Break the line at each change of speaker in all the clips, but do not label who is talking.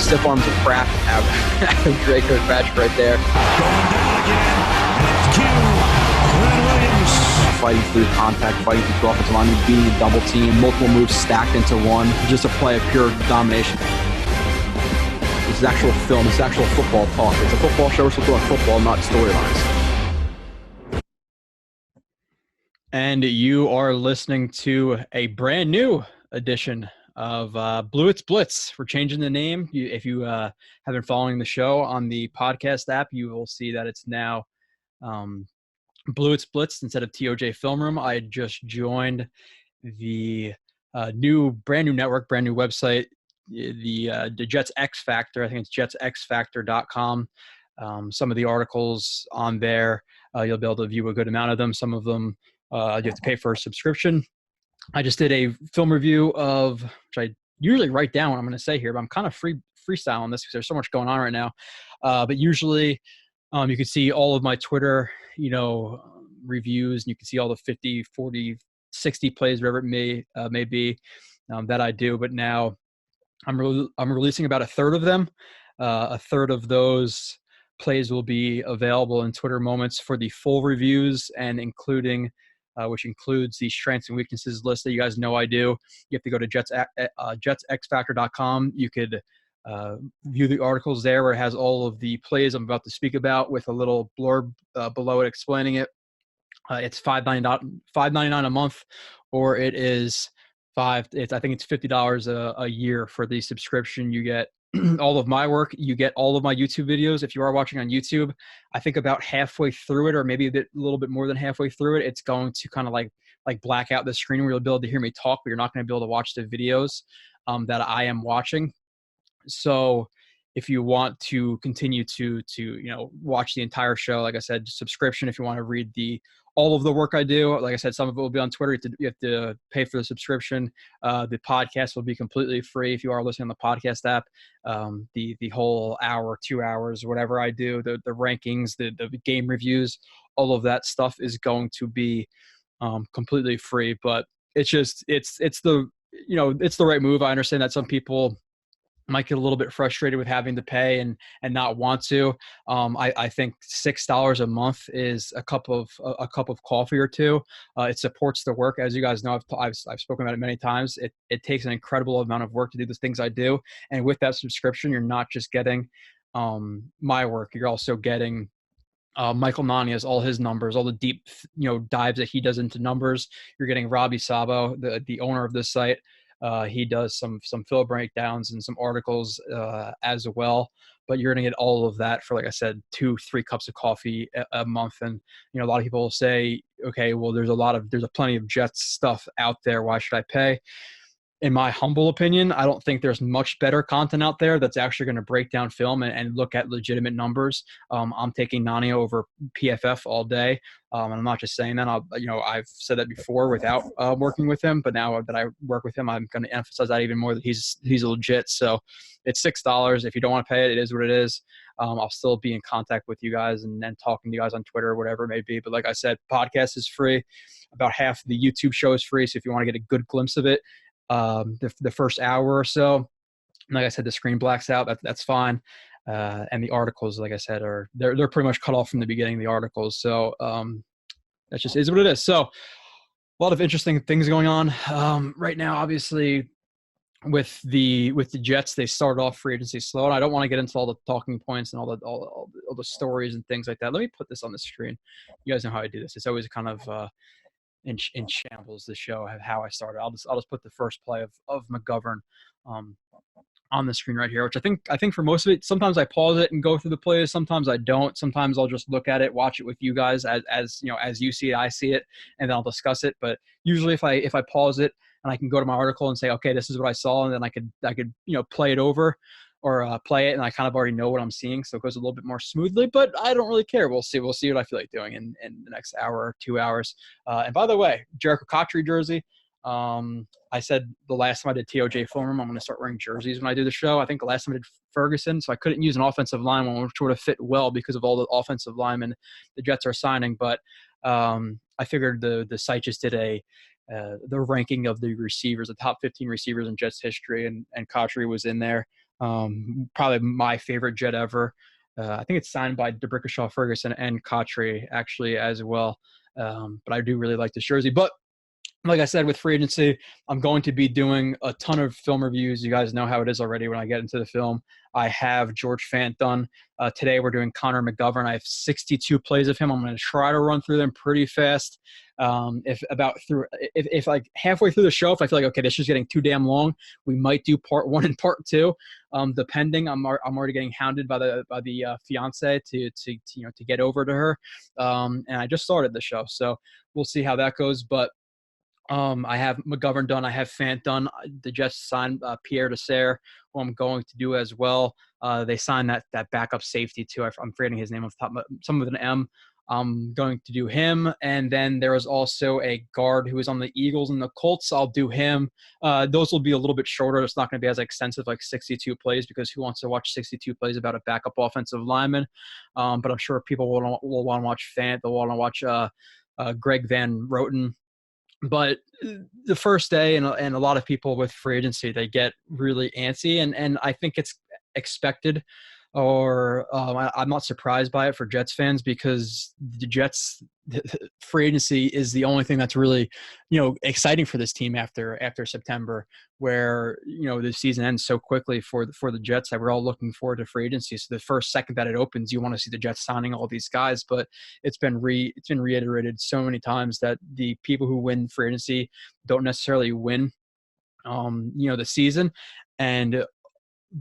stiff arms of crap out of Drake Kirkpatrick right there.
Going down again. Left cue. Glenn Williams.
Fighting through contact, fighting through offensive line, being a double team, multiple moves stacked into one, just a play of pure domination. This is actual film. This is actual football talk. It's a football show. We're supposed to talk football, not storylines.
And you are listening to a brand new edition of Blewett's Blitz. We're changing the name. If you have been following the show on the podcast app, you will see that it's now Blewett's Blitz instead of TOJ Film Room. I just joined the brand new network, brand new website, the Jets X Factor. I think it's jetsxfactor.com. Some of the articles on there, you'll be able to view a good amount of them. Some of them you have to pay for a subscription. I just did a film review of, which I usually write down what I'm going to say here, but I'm kind of freestyling this because there's so much going on right now. But usually you can see all of my Twitter, reviews, and you can see all the 50, 40, 60 plays, whatever it may be that I do. But now I'm releasing about a third of them. A third of those plays will be available in Twitter Moments for the full reviews, and including which includes the strengths and weaknesses list that you guys know I do. You have to go to jetsxfactor.com. You could view the articles there where it has all of the plays I'm about to speak about with a little blurb below it explaining it. It's $5.99 a month, or it is I think it's $50 a year for the subscription. You get all of my work. You get all of my YouTube videos. If you are watching on YouTube, I think about halfway through it, or maybe a little bit more than halfway through it, it's going to kind of like black out the screen where you'll be able to hear me talk, but you're not going to be able to watch the videos that I am watching. So if you want to continue to watch the entire show, like I said, subscription. If you want to read all of the work I do, like I said, some of it will be on Twitter. You have to pay for the subscription. The podcast will be completely free if you are listening on the podcast app. The whole hour, 2 hours, whatever I do, the rankings, the game reviews, all of that stuff is going to be completely free. But it's the right move. I understand that some people might get a little bit frustrated with having to pay and not want to. I think $6 a month is a cup of coffee or two. It supports the work, as you guys know. I've spoken about it many times. It takes an incredible amount of work to do the things I do, and with that subscription, you're not just getting my work. You're also getting Michael Nania's, all his numbers, all the deep dives that he does into numbers. You're getting Robbie Sabo, the owner of this site. He does some film breakdowns and some articles as well, but you're going to get all of that for, like I said, 2-3 cups of coffee a month. And a lot of people will say, okay, well, there's plenty of Jets stuff out there. Why should I pay? In my humble opinion, I don't think there's much better content out there that's actually going to break down film and look at legitimate numbers. I'm taking Nania over PFF all day. And I'm not just saying that. I've said that before without working with him, but now that I work with him, I'm going to emphasize that even more, that he's legit. So it's $6. If you don't want to pay it, it is what it is. I'll still be in contact with you guys and talking to you guys on Twitter or whatever it may be. But like I said, podcast is free. About half the YouTube show is free. So if you want to get a good glimpse of it, the first hour or so, like I said, the screen blacks out. That's fine. And the articles, like I said, they're pretty much cut off from the beginning, the articles. So that just is what it is. So a lot of interesting things going on right now. Obviously, with the Jets, they started off free agency slow, and I don't want to get into all the talking points and all the stories and things like that. Let me put this on the screen. You guys know how I do this. It's always kind of in shambles, the show, how I started. I'll just put the first play of McGovern on the screen right here, which I think for most of it, sometimes I pause it and go through the plays. Sometimes I don't. Sometimes I'll just look at it, watch it with you guys as you see it, I see it, and then I'll discuss it. But usually if I pause it and I can go to my article and say, okay, this is what I saw, and then I could play it over or play it, and I kind of already know what I'm seeing, so it goes a little bit more smoothly. But I don't really care. We'll see what I feel like doing in the next hour or 2 hours. And by the way, Jericho Cotchery jersey. I said the last time I did TOJ Film Room, I'm going to start wearing jerseys when I do the show. I think the last time I did Ferguson, so I couldn't use an offensive lineman, which would have fit well because of all the offensive linemen the Jets are signing. But I figured the site just did the ranking of the receivers, the top 15 receivers in Jets history, and Cotchery was in there. Probably my favorite Jet ever. I think it's signed by DeBrickashaw, Ferguson, and Cotry actually as well. But I do really like this jersey. But like I said, with free agency, I'm going to be doing a ton of film reviews. You guys know how it is already when I get into the film. I have George Fant done. Today we're doing Connor McGovern. I have 62 plays of him. I'm going to try to run through them pretty fast. If like halfway through the show, if I feel like, okay, this is getting too damn long, we might do part 1 and part 2. Depending, I'm already getting hounded by the fiance to get over to her. And I just started the show, so we'll see how that goes. But I have McGovern done. I have Fant done. The Jets signed Pierre Desser, who I'm going to do as well. They signed that backup safety too. I'm forgetting his name off the top, some with an M. I'm going to do him. And then there was also a guard who was on the Eagles and the Colts. I'll do him. Those will be a little bit shorter. It's not going to be as extensive, like 62 plays, because who wants to watch 62 plays about a backup offensive lineman? But I'm sure people will want to watch Fant. They'll want to watch Greg Van Roten. But the first day, and a lot of people with free agency, they get really antsy, and I think it's expected, or I'm not surprised by it for Jets fans, because the Jets free agency is the only thing that's really, exciting for this team after September, where the season ends so quickly for the Jets that we're all looking forward to free agency. So the first second that it opens, you want to see the Jets signing all these guys, but it's been reiterated so many times that the people who win free agency don't necessarily win the season. And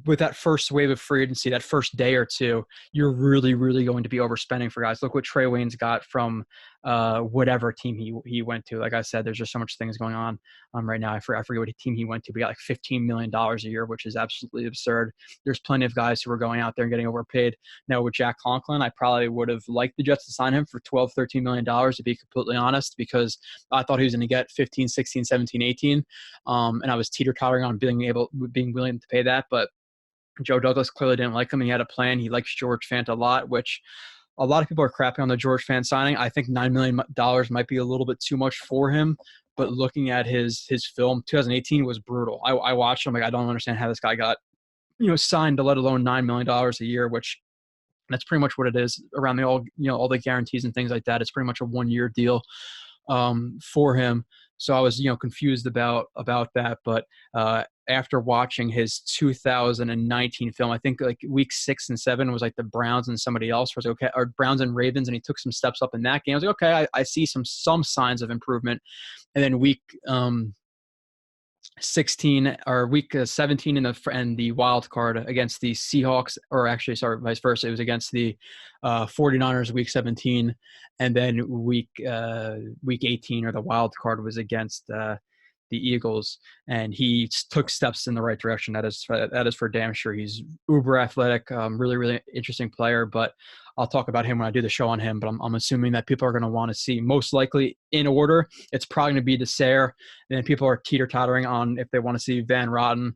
with that first wave of free agency, that first day or two, you're really, really going to be overspending for guys. Look what Trey Wayne's got from whatever team he went to. Like I said, there's just so much things going on right now. I forget what team he went to. We got like $15 million a year, which is absolutely absurd. There's plenty of guys who are going out there and getting overpaid. Now with Jack Conklin, I probably would have liked the Jets to sign him for $12, $13 million, to be completely honest, because I thought he was going to get 15, 16, 17, 18. And I was teeter-tottering on being willing to pay that. But Joe Douglas clearly didn't like him. He had a plan. He likes George Fant a lot, which a lot of people are crapping on the George Fant signing. I think $9 million might be a little bit too much for him. But looking at his film, 2018 was brutal. I watched him. Like, I don't understand how this guy got, signed to let alone $9 million a year, which that's pretty much what it is around all the guarantees and things like that. It's pretty much a 1-year deal for him. So I was, confused about that. But after watching his 2019 film, I think like week 6 and 7 was like the Browns and somebody else was okay, or Browns and Ravens, and he took some steps up in that game. I was like, okay, I see some signs of improvement. And then week 16 or week 17 in the wild card against the Seahawks, or actually, sorry, vice versa. It was against the 49ers week 17. And then week 18, or the wild card, was against the Eagles, and he took steps in the right direction. That is for damn sure. He's uber athletic, really, really interesting player, but I'll talk about him when I do the show on him. But I'm assuming that people are going to want to see, most likely in order, it's probably going to be Desser, and then people are teeter-tottering on if they want to see Van Roten,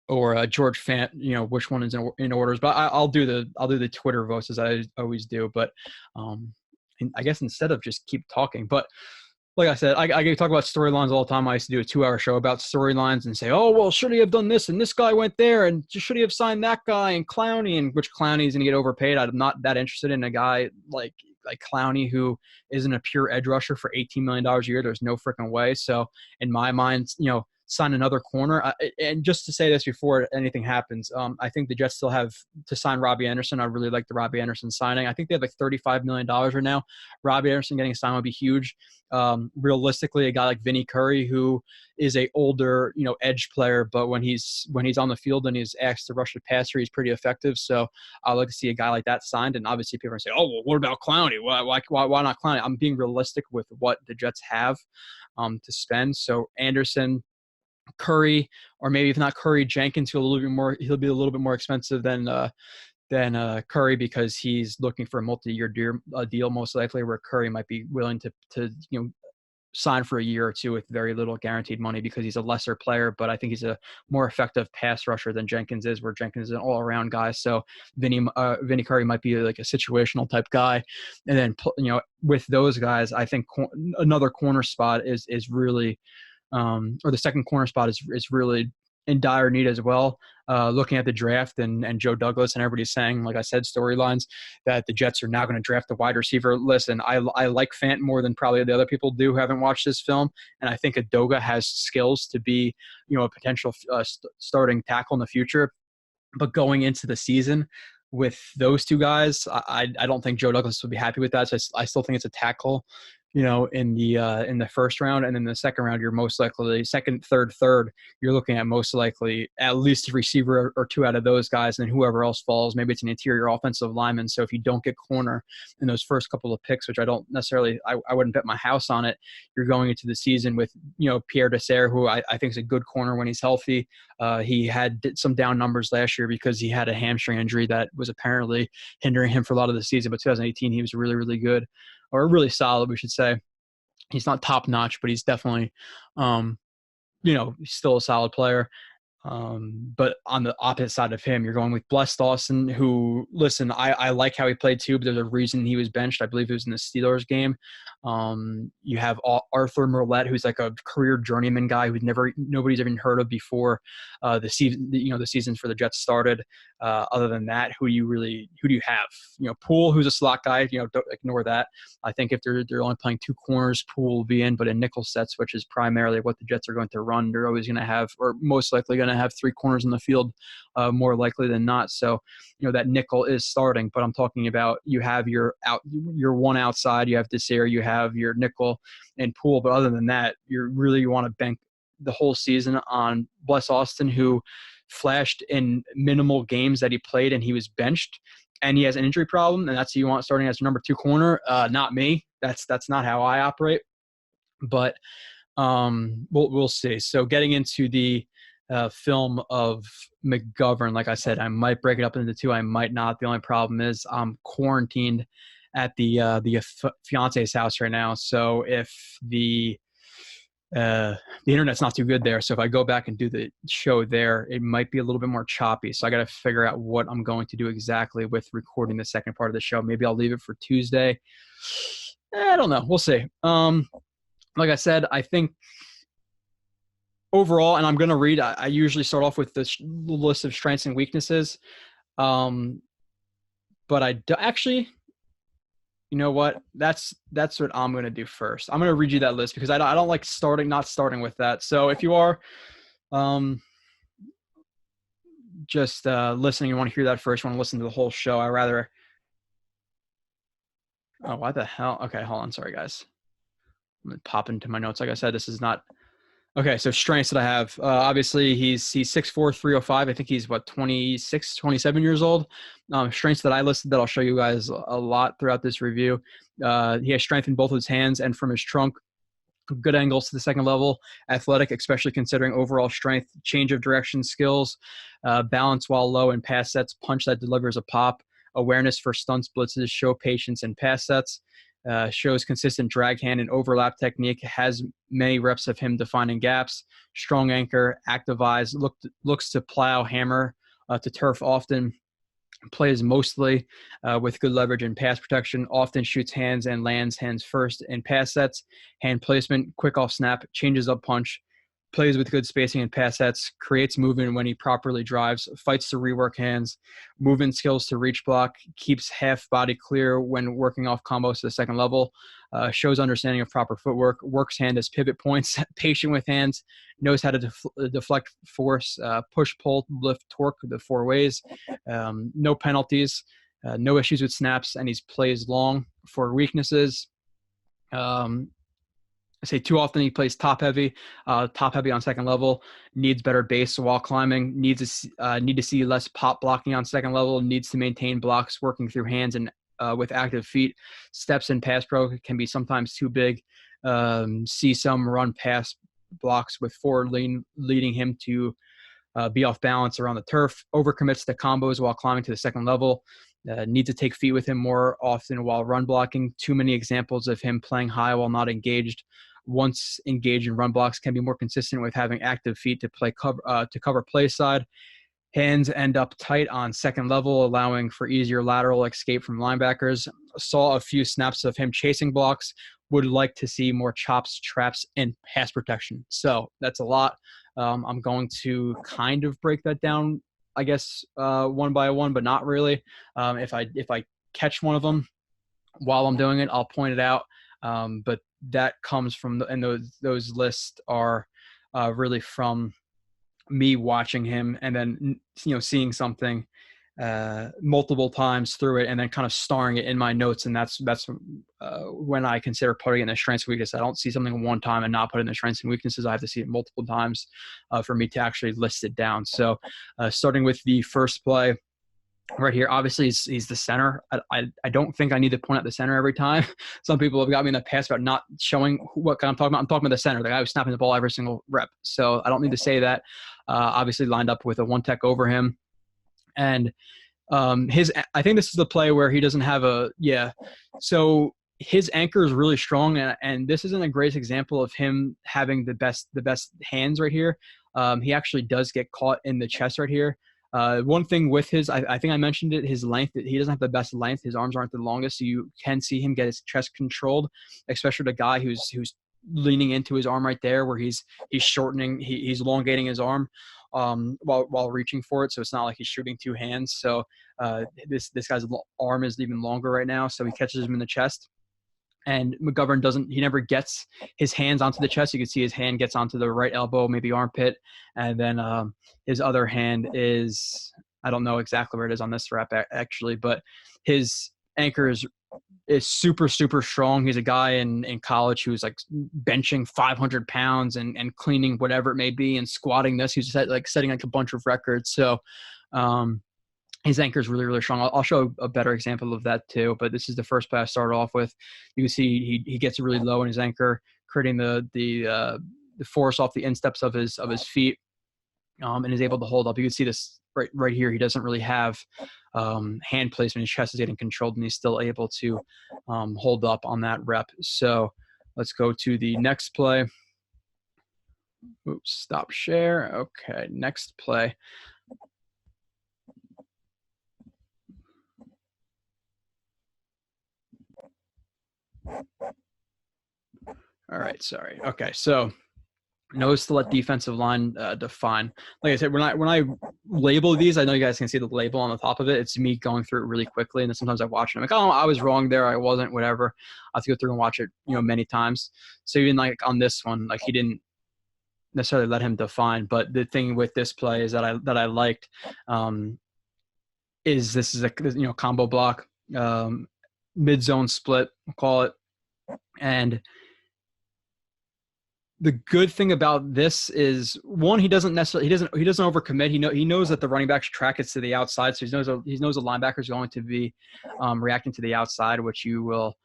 or George Fant, which one is in orders. But I'll do the Twitter votes as I always do. But I guess instead of just keep talking, but like I said, I talk about storylines all the time. I used to do a 2-hour show about storylines and say, oh, well, should he have done this? And this guy went there, and should he have signed that guy and Clowney, and which Clowney is going to get overpaid? I'm not that interested in a guy like Clowney, who isn't a pure edge rusher for $18 million a year. There's no freaking way. So in my mind, sign another corner. And just to say this before anything happens, I think the Jets still have to sign Robbie Anderson. I really like the Robbie Anderson signing. I think they have like $35 million right now. Robbie Anderson getting a sign would be huge. Realistically, a guy like Vinny Curry, who is a older, edge player, but when he's on the field and he's asked to rush the passer, he's pretty effective. So I'd like to see a guy like that signed. And obviously people are going to say, oh, well, what about Clowney? Why not Clowney? I'm being realistic with what the Jets have to spend. So Anderson, Curry, or maybe if not Curry, Jenkins, he'll be a little bit more expensive than Curry, because he's looking for a multi-year deal most likely, where Curry might be willing to sign for a year or two with very little guaranteed money, because he's a lesser player, but I think he's a more effective pass rusher than Jenkins is, where Jenkins is an all-around guy. So Vinny Curry might be like a situational type guy. And then with those guys, I think another corner spot is really or the second corner spot is really in dire need as well. Looking at the draft and Joe Douglas and everybody's saying, like I said, storylines that the Jets are now going to draft a wide receiver. Listen, I like Fant more than probably the other people do who haven't watched this film, and I think Adoga has skills to be, a potential starting tackle in the future. But going into the season with those two guys, I don't think Joe Douglas would be happy with that. So I still think it's a tackle, in the first round, and then the second round, you're most likely second, third, you're looking at most likely at least a receiver or two out of those guys, and whoever else falls, maybe it's an interior offensive lineman. So if you don't get corner in those first couple of picks, which I don't necessarily, I wouldn't bet my house on it, you're going into the season with, Pierre Desser, who I think is a good corner when he's healthy. He had some down numbers last year because he had a hamstring injury that was apparently hindering him for a lot of the season. But 2018, he was really, really good, or really solid, we should say. He's not top notch, but he's definitely, he's still a solid player. But on the opposite side of him, you're going with Bless Dawson, who, listen, I like how he played too, but there's a reason he was benched. I believe it was in the Steelers game. You have Arthur Merlette, who's like a career journeyman guy who nobody's even heard of before the season for the Jets started. Other than that, who do you have? Poole, who's a slot guy. Don't ignore that. I think if they're only playing two corners, Poole will be in, but in nickel sets, which is primarily what the Jets are going to run, they're always going to have, or most likely going to have, three corners in the field, more likely than not. So, that nickel is starting, but I'm talking about you have your one outside, you have Desir, you have your nickel and Poole. But other than that, you want to bank the whole season on Bless Austin, who flashed in minimal games that he played and he was benched, and he has an injury problem, and that's who you want starting as your number two corner. Not me. That's not how I operate. But we'll see. So getting into the film of McGovern, like I said, I might break it up into two. I might not. The only problem is I'm quarantined at the fiance's house right now. So if the internet's not too good there, so if I go back and do the show there, it might be a little bit more choppy. So I got to figure out what I'm going to do exactly with recording the second part of the show. Maybe I'll leave it for Tuesday. I don't know. We'll see. Like I said, I think overall, and I'm going to read, I usually start off with the list of strengths and weaknesses. But actually, you know what? That's what I'm going to do first. I'm going to read you that list because I don't like not starting with that. So if you are just listening, you want to hear that first, you want to listen to the whole show, oh, what the hell? Okay, hold on. Sorry, guys. I'm going to pop into my notes. Like I said, this is not – okay, so strengths that I have. Obviously, he's 6'4", 305. I think he's, 26, 27 years old. Strengths that I listed that I'll show you guys a lot throughout this review. He has strength in both his hands and from his trunk. Good angles to the second level. Athletic, especially considering overall strength. Change of direction skills. Balance while low in pass sets. Punch that delivers a pop. Awareness for stunts, blitzes. Show patience in pass sets. Shows consistent drag hand and overlap technique, has many reps of him defining gaps, strong anchor, active eyes, looks to plow, hammer to turf often, plays mostly with good leverage and pass protection, often shoots hands and lands hands first in pass sets, hand placement, quick off snap, changes up punch, plays with good spacing and pass sets, creates movement when he properly drives, fights to rework hands, movement skills to reach block, keeps half body clear when working off combos to the second level, shows understanding of proper footwork, works hand as pivot points, patient with hands, knows how to deflect force, push, pull, lift, torque the four ways, no penalties, no issues with snaps, and he plays long. For weaknesses, I say too often he plays top heavy on second level, needs better base while climbing, need to see less pop blocking on second level, needs to maintain blocks working through hands and with active feet. Steps in pass pro can be sometimes too big. See some run pass blocks with forward leading him to be off balance around the turf. Overcommits to combos while climbing to the second level. Needs to take feet with him more often while run blocking. Too many examples of him playing high while not engaged. Once engaged in run blocks, can be more consistent with having active feet to cover play side. Hands end up tight on second level, allowing for easier lateral escape from linebackers. Saw a few snaps of him chasing blocks would like to see more chops, traps, and pass protection. So that's a lot. I'm going to kind of break that down, I guess, one by one, but not really. If I catch one of them while I'm doing it, I'll point it out. But that comes from and those lists are really from me watching him and then seeing something multiple times through it and then kind of starring it in my notes, and that's when I consider putting it in the strengths and weaknesses. I don't see something one time and not put it in the strengths and weaknesses. I have to see it multiple times for me to actually list it down. So starting with the first play right here, obviously he's the center. I don't think I need to point out the center every time. Some people have got me in the past about not showing what guy I'm talking about. I'm talking about the center, the guy who's snapping the ball every single rep. So I don't need to say that. Obviously lined up with a one tech over him. And I think this is the play where he doesn't have so his anchor is really strong, and this isn't a great example of him having the best hands right here. He actually does get caught in the chest right here. One thing with I think I mentioned it, his length, he doesn't have the best length. His arms aren't the longest, so you can see him get his chest controlled, especially the guy who's leaning into his arm right there, where he's shortening, he's elongating his arm while reaching for it. So it's not like he's shooting two hands. So this guy's arm is even longer right now, so he catches him in the chest. And McGovern he never gets his hands onto the chest. You can see his hand gets onto the right elbow, maybe armpit. And then his other hand is, I don't know exactly where it is on this rep actually, but his anchor is super, super strong. He's a guy in college who's like benching 500 pounds and cleaning whatever it may be and squatting this. He's setting like a bunch of records. So his anchor is really, really strong. I'll show a better example of that too, but this is the first play I started off with. You can see he gets really low in his anchor, creating the force off the insteps of his feet, and is able to hold up. You can see this right here. He doesn't really have hand placement. His chest is getting controlled, and he's still able to hold up on that rep. So let's go to the next play. Oops, stop share. Okay, next play. All right, sorry. Okay, so nose to let defensive line define. Like I said, when I label these, I know you guys can see the label on the top of it. It's me going through it really quickly, and then sometimes I watch it. I'm like, oh, I was wrong there. I wasn't. Whatever. I have to go through and watch it, many times. So even like on this one, like he didn't necessarily let him define. But the thing with this play is that I liked is this is a combo block, mid zone split, we'll call it, and the good thing about this is, one, he doesn't overcommit. He knows that the running back's track is to the outside, so he knows the linebacker is going to be reacting to the outside, which you will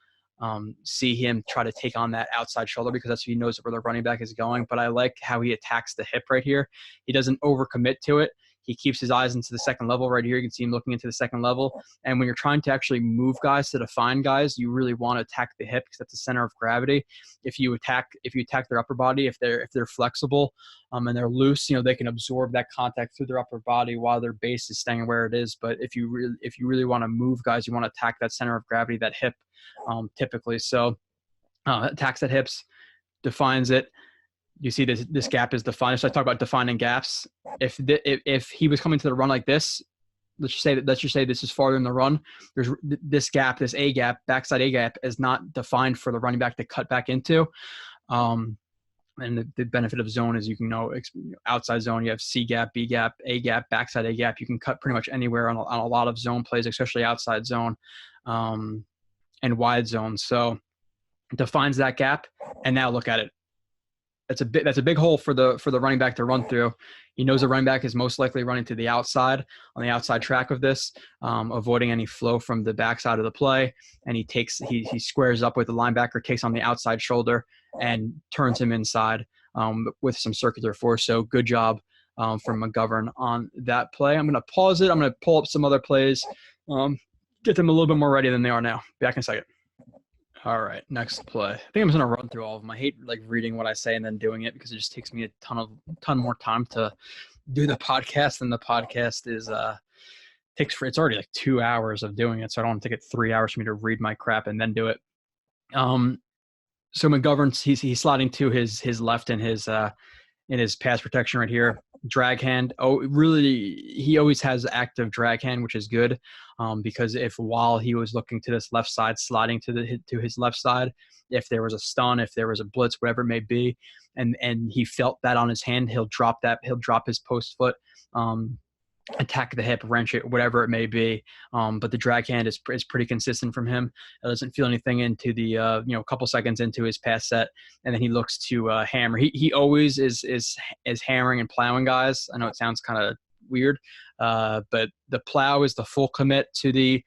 see him try to take on that outside shoulder because that's he knows where the running back is going. But I like how he attacks the hip right here. He doesn't overcommit to it. He keeps his eyes into the second level right here. You can see him looking into the second level. And when you're trying to actually move guys to define guys, you really want to attack the hip because that's the center of gravity. If you attack their upper body, if they're flexible and they're loose, they can absorb that contact through their upper body while their base is staying where it is. But if you really want to move guys, you want to attack that center of gravity, that hip, typically. So attacks that hips, defines it. You see this gap is defined. So I talk about defining gaps. If he was coming to the run like this, let's just say this is farther in the run. There's this gap, this A gap, backside A gap is not defined for the running back to cut back into. And the benefit of zone is outside zone, you have C gap, B gap, A gap, backside A gap. You can cut pretty much anywhere on a lot of zone plays, especially outside zone and wide zone. So it defines that gap. And now look at it. That's a big hole for the running back to run through. He knows the running back is most likely running to the outside on the outside track of this, avoiding any flow from the backside of the play. And he squares up with the linebacker, takes on the outside shoulder, and turns him inside with some circular force. So good job from McGovern on that play. I'm going to pause it. I'm going to pull up some other plays, get them a little bit more ready than they are now. Back in a second. All right, next play. I think I'm just gonna run through all of them. I hate reading what I say and then doing it because it just takes me a ton more time to do the podcast, and the podcast is it's already like 2 hours of doing it, so I don't want to take it 3 hours for me to read my crap and then do it. So McGovern's he's sliding to his left in his pass protection right here. Drag hand. Oh, really? He always has active drag hand, which is good, because if while he was looking to this left side, sliding to his left side, if there was a stun, if there was a blitz, whatever it may be, and he felt that on his hand, he'll drop that. He'll drop his post foot. Attack the hip, wrench it, whatever it may be. But the drag hand is pretty consistent from him. It doesn't feel anything into the a couple seconds into his pass set, and then he looks to hammer. He always is hammering and plowing guys. I know it sounds kind of weird, but the plow is the full commit to the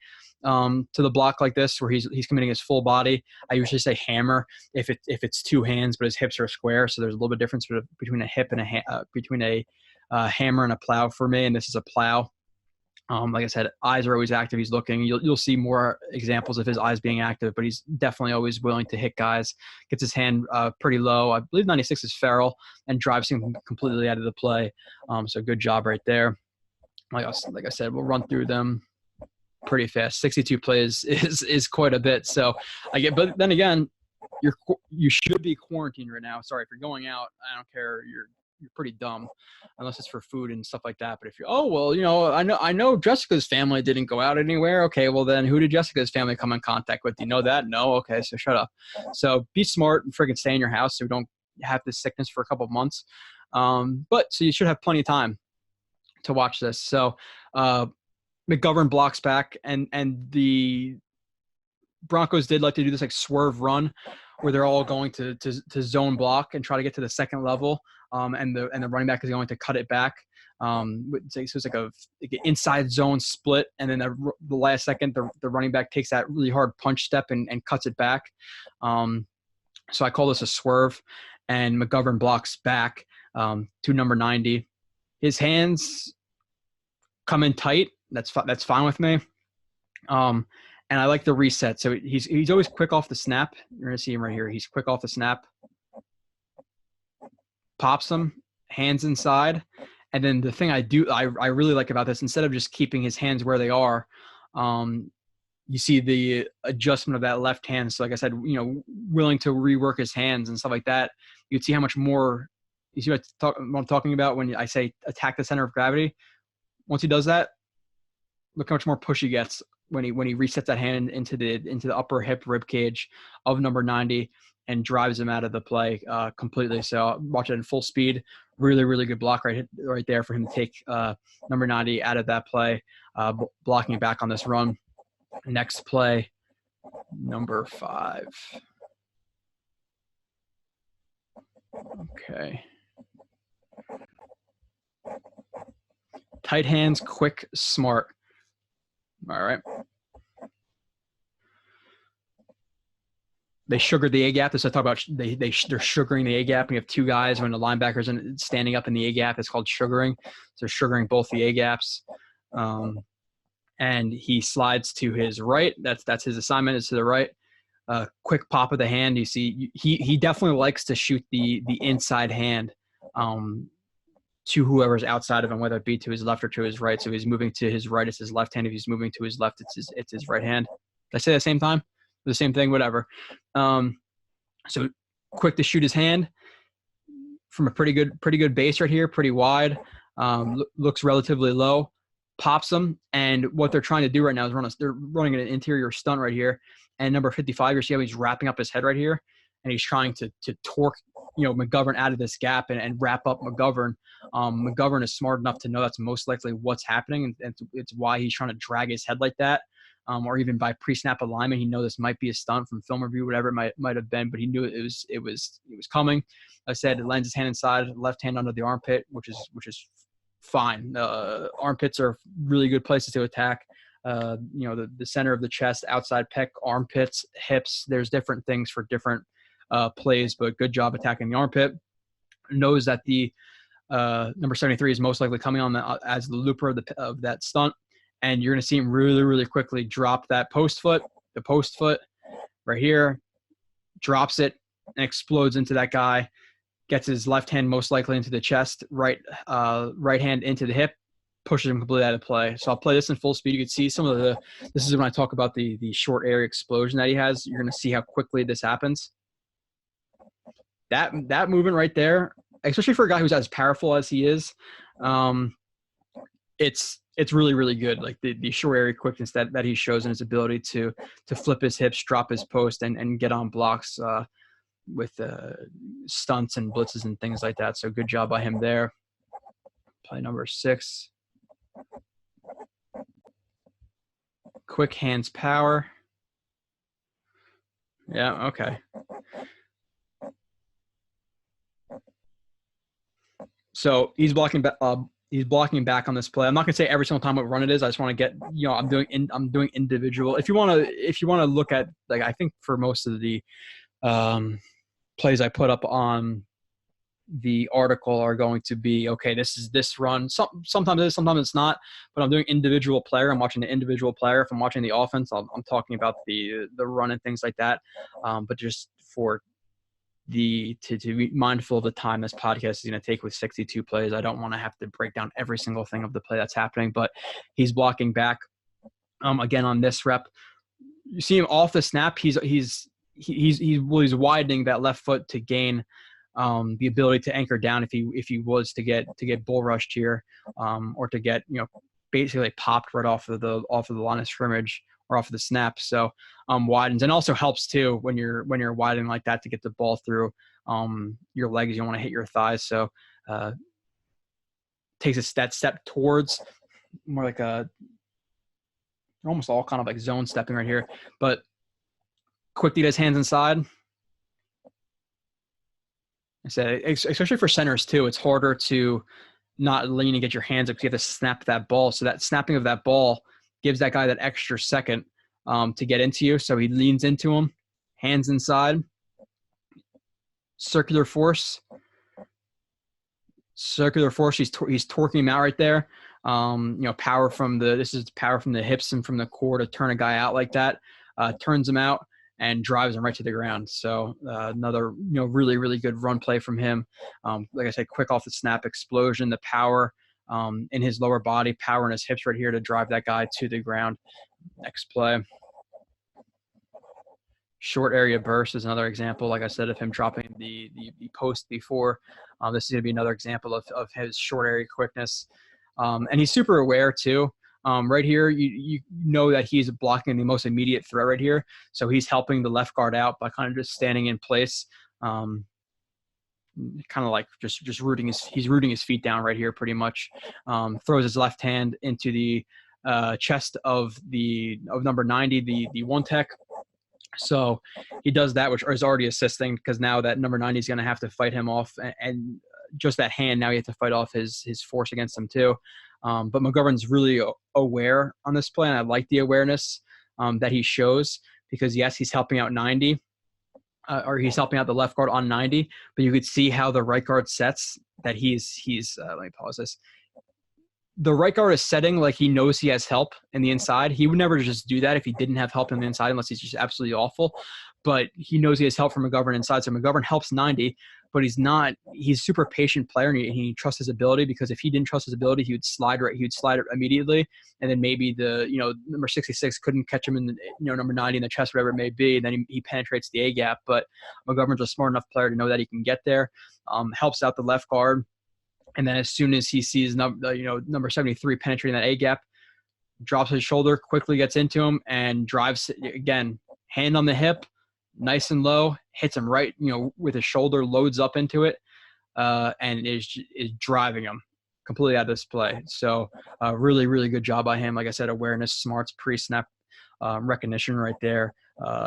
block like this, where he's committing his full body. I usually say hammer if it's two hands, but his hips are square, so there's a little bit of difference between a hip and a hammer and a plow for me, and this is a plow. Like I said, eyes are always active. He's looking. You'll see more examples of his eyes being active, but he's definitely always willing to hit guys. Gets his hand pretty low. I believe 96 is feral and drives him completely out of the play. So good job right there. Like I said, we'll run through them pretty fast. 62 plays is quite a bit. So but then again, you should be quarantined right now. Sorry, if you're going out, I don't care. You're pretty dumb, unless it's for food and stuff like that. But if I know Jessica's family didn't go out anywhere. Okay, well then who did Jessica's family come in contact with? Do you know that? No. Okay, so shut up. So be smart and friggin' stay in your house so we don't have this sickness for a couple of months. But so you should have plenty of time to watch this. So McGovern blocks back, and the Broncos did like to do this like swerve run where they're all going to zone block and try to get to the second level. And the running back is going to cut it back. So it's like an inside zone split, and then the last second, the running back takes that really hard punch step and cuts it back. So I call this a swerve, and McGovern blocks back to number 90. His hands come in tight. That's fine with me. And I like the reset. So he's always quick off the snap. You're going to see him right here. He's quick off the snap. Pops them, hands inside. And then the thing I really like about this, instead of just keeping his hands where they are, you see the adjustment of that left hand. So like I said, willing to rework his hands and stuff like that. You'd see how much more – you see what I'm talking about when I say attack the center of gravity? Once he does that, look how much more push he gets when he resets that hand into the upper hip rib cage of number 90 and drives him out of the play completely. So watch it in full speed. Really, really good block right there for him to take number 90 out of that play, blocking back on this run. Next play, number 5. Okay. Tight hands, quick, smart. All right. They sugared the A gap. This I talk about. They're sugaring the A gap. We have two guys when the linebackers standing up in the A gap. It's called sugaring. So they're sugaring both the A gaps. And he slides to his right. That's his assignment, is to the right. Quick pop of the hand. You see, he definitely likes to shoot the inside hand to whoever's outside of him, whether it be to his left or to his right. So he's moving to his right, it's his left hand. If he's moving to his left, it's his right hand. Did I say it at the same time? The same thing, whatever. So quick to shoot his hand from a pretty good base right here, pretty wide. Looks relatively low. Pops them, and what they're trying to do right now is they're running an interior stunt right here. And number 55, you see how he's wrapping up his head right here, and he's trying to torque McGovern out of this gap and wrap up McGovern. McGovern is smart enough to know that's most likely what's happening, and it's why he's trying to drag his head like that. Or even by pre-snap alignment, he knew this might be a stunt from film review, whatever it might have been, but he knew it was coming. I said it lands his hand inside, left hand under the armpit, which is fine. Armpits are really good places to attack. The center of the chest, outside pec, armpits, hips. There's different things for different plays, but good job attacking the armpit. Knows that the number 73 is most likely coming on as the looper of that stunt. And you're going to see him really, really quickly drop the post foot right here, drops it and explodes into that guy, gets his left hand most likely into the chest, right hand into the hip, pushes him completely out of play. So I'll play this in full speed. You can see some of this is when I talk about the short area explosion that he has. You're going to see how quickly this happens. that movement right there, especially for a guy who's as powerful as he is, it's really, really good. Like the short area quickness that he shows and his ability to flip his hips, drop his post, and get on blocks with stunts and blitzes and things like that. So good job by him there. Play number 6. Quick hands power. Yeah, okay. So he's blocking back. He's blocking back on this play. I'm not gonna say every single time what run it is. I just want to get, I'm doing individual. If you want to look at, like, I think for most of the plays I put up on the article are going to be, okay, this is this run. Sometimes it is, sometimes it's not. But I'm doing individual player. I'm watching the individual player. If I'm watching the offense, I'm talking about the run and things like that. But just for to be mindful of the time this podcast is going to take with 62 plays, I don't want to have to break down every single thing of the play that's happening. But he's blocking back. Again on this rep, you see him off the snap. He's widening that left foot to gain the ability to anchor down if he was to get bull rushed here, or to get basically popped right off of the line of scrimmage or off of the snap. So widens, and also helps too when you're widening like that to get the ball through your legs. You want to hit your thighs. So takes that step towards more like almost all kind of like zone stepping right here, but quickly does hands inside. I said, especially for centers too, it's harder to not lean and get your hands up because you have to snap that ball. So that snapping of that ball gives that guy that extra second to get into you. So he leans into him, hands inside, circular force. He's torquing him out right there. Power from the hips and from the core to turn a guy out like that. Turns him out and drives him right to the ground. So another, really, really good run play from him. Like I said, quick off the snap, explosion, the power in his lower body, power in his hips right here to drive that guy to the ground. Next play. Short area burst is another example, like I said, of him dropping the post before. This is going to be another example of his short area quickness. And he's super aware too. Right here, you know that he's blocking the most immediate threat right here. So he's helping the left guard out by kind of just standing in place, kind of like just rooting his feet down right here pretty much. Throws his left hand into the chest of number 90, the one tech. So he does that, which is already assisting because now that number 90 is going to have to fight him off, and just that hand, now you have to fight off his force against him too. But McGovern's really aware on this play, and I like the awareness that he shows because, yes, he's helping out 90, or he's helping out the left guard on 90, but you could see how the right guard sets that he's let me pause this. The right guard is setting like he knows he has help in the inside. He would never just do that if he didn't have help in the inside unless he's just absolutely awful. But he knows he has help from McGovern inside. So McGovern helps 90, but he's a super patient player, and he trusts his ability, because if he didn't trust his ability, he would slide it immediately. And then maybe number 66 couldn't catch him in the, number 90 in the chest, whatever it may be. And then he penetrates the A gap. But McGovern's a smart enough player to know that he can get there, helps out the left guard. And then as soon as he sees number 73 penetrating that A gap, drops his shoulder, quickly gets into him, and drives again, hand on the hip, nice and low, hits him right, with his shoulder, loads up into it, and is driving him completely out of this play. So really, really good job by him. Like I said, awareness, smarts, pre-snap recognition right there,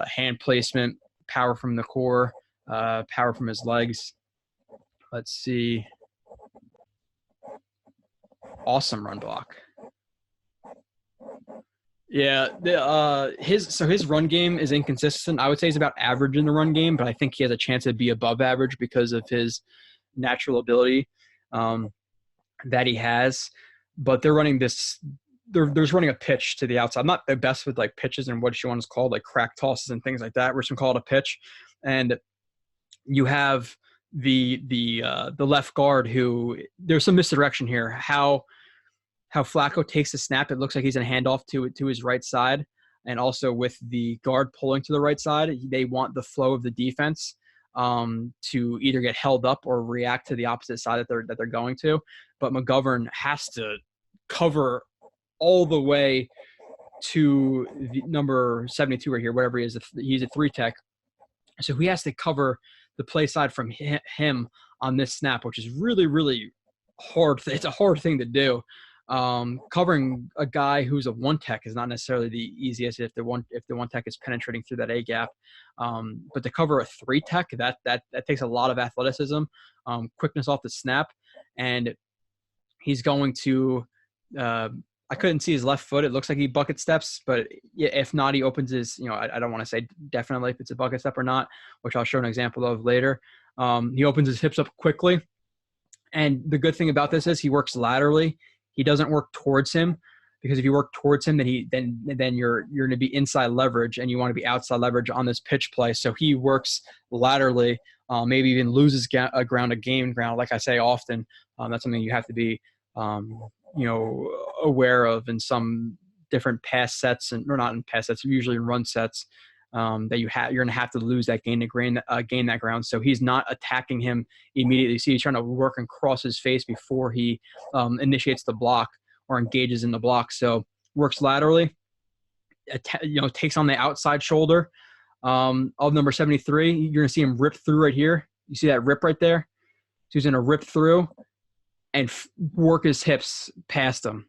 hand placement, power from the core, power from his legs. Let's see. Awesome run block. Yeah, his run game is inconsistent. I would say he's about average in the run game, but I think he has a chance to be above average because of his natural ability that he has. But they're running this. They're running a pitch to the outside. I'm not the best with like pitches and what you want to call like crack tosses and things like that. We're just gonna call it a pitch, and you have the left guard who there's some misdirection here. How Flacco takes the snap, it looks like he's going to hand off to his right side, and also with the guard pulling to the right side, they want the flow of the defense to either get held up or react to the opposite side that they're going to. But McGovern has to cover all the way to the number 72 right here, whatever he is. He's a 3 tech. So he has to cover the play side from him on this snap, which is really, really hard. It's a hard thing to do. Covering a guy who's a 1 tech is not necessarily the easiest if the one tech is penetrating through that A gap. But to cover a 3 tech, that takes a lot of athleticism, quickness off the snap, and he's going to. I couldn't see his left foot. It looks like he bucket steps, but yeah, if not, he opens his. I don't want to say definitely if it's a bucket step or not, which I'll show an example of later. He opens his hips up quickly, and the good thing about this is he works laterally. He doesn't work towards him, because if you work towards him, then you're going to be inside leverage, and you want to be outside leverage on this pitch play. So he works laterally, maybe even loses ground to gain ground. Like I say often, that's something you have to be aware of in some different pass sets, or not in pass sets, usually in run sets, that you're going to have to lose that gain that ground. So he's not attacking him immediately. So he's trying to work and cross his face before he initiates the block or engages in the block. So works laterally, takes on the outside shoulder of number 73. You're going to see him rip through right here. You see that rip right there? So he's going to rip through and work his hips past him.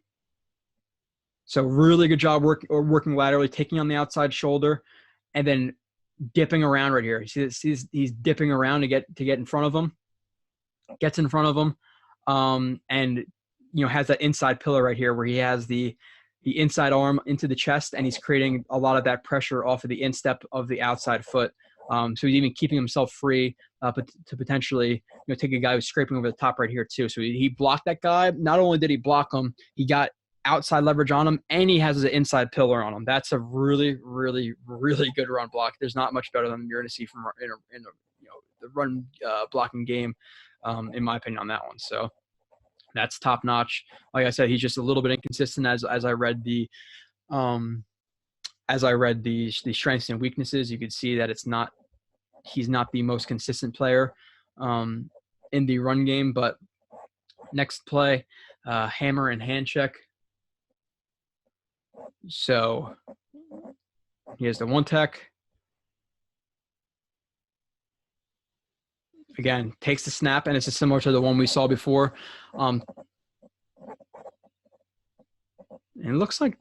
So really good job working laterally, taking on the outside shoulder, and then dipping around right here. You see he's dipping around to get in front of him. Gets in front of him, and has that inside pillar right here where he has the inside arm into the chest, and he's creating a lot of that pressure off of the instep of the outside foot. So he's even keeping himself free, but to potentially take a guy who's scraping over the top right here too. So he blocked that guy. Not only did he block him, he got outside leverage on him, and he has an inside pillar on him. That's a really, really, really good run block. There's not much better than you're going to see from in the run blocking game, in my opinion, on that one. So that's top notch. Like I said, he's just a little bit inconsistent as I read the strengths and weaknesses. You could see that he's not the most consistent player in the run game. But next play, hammer and hand check. So he has the 1 tech. Again, takes the snap, and it's similar to the one we saw before. And it looks like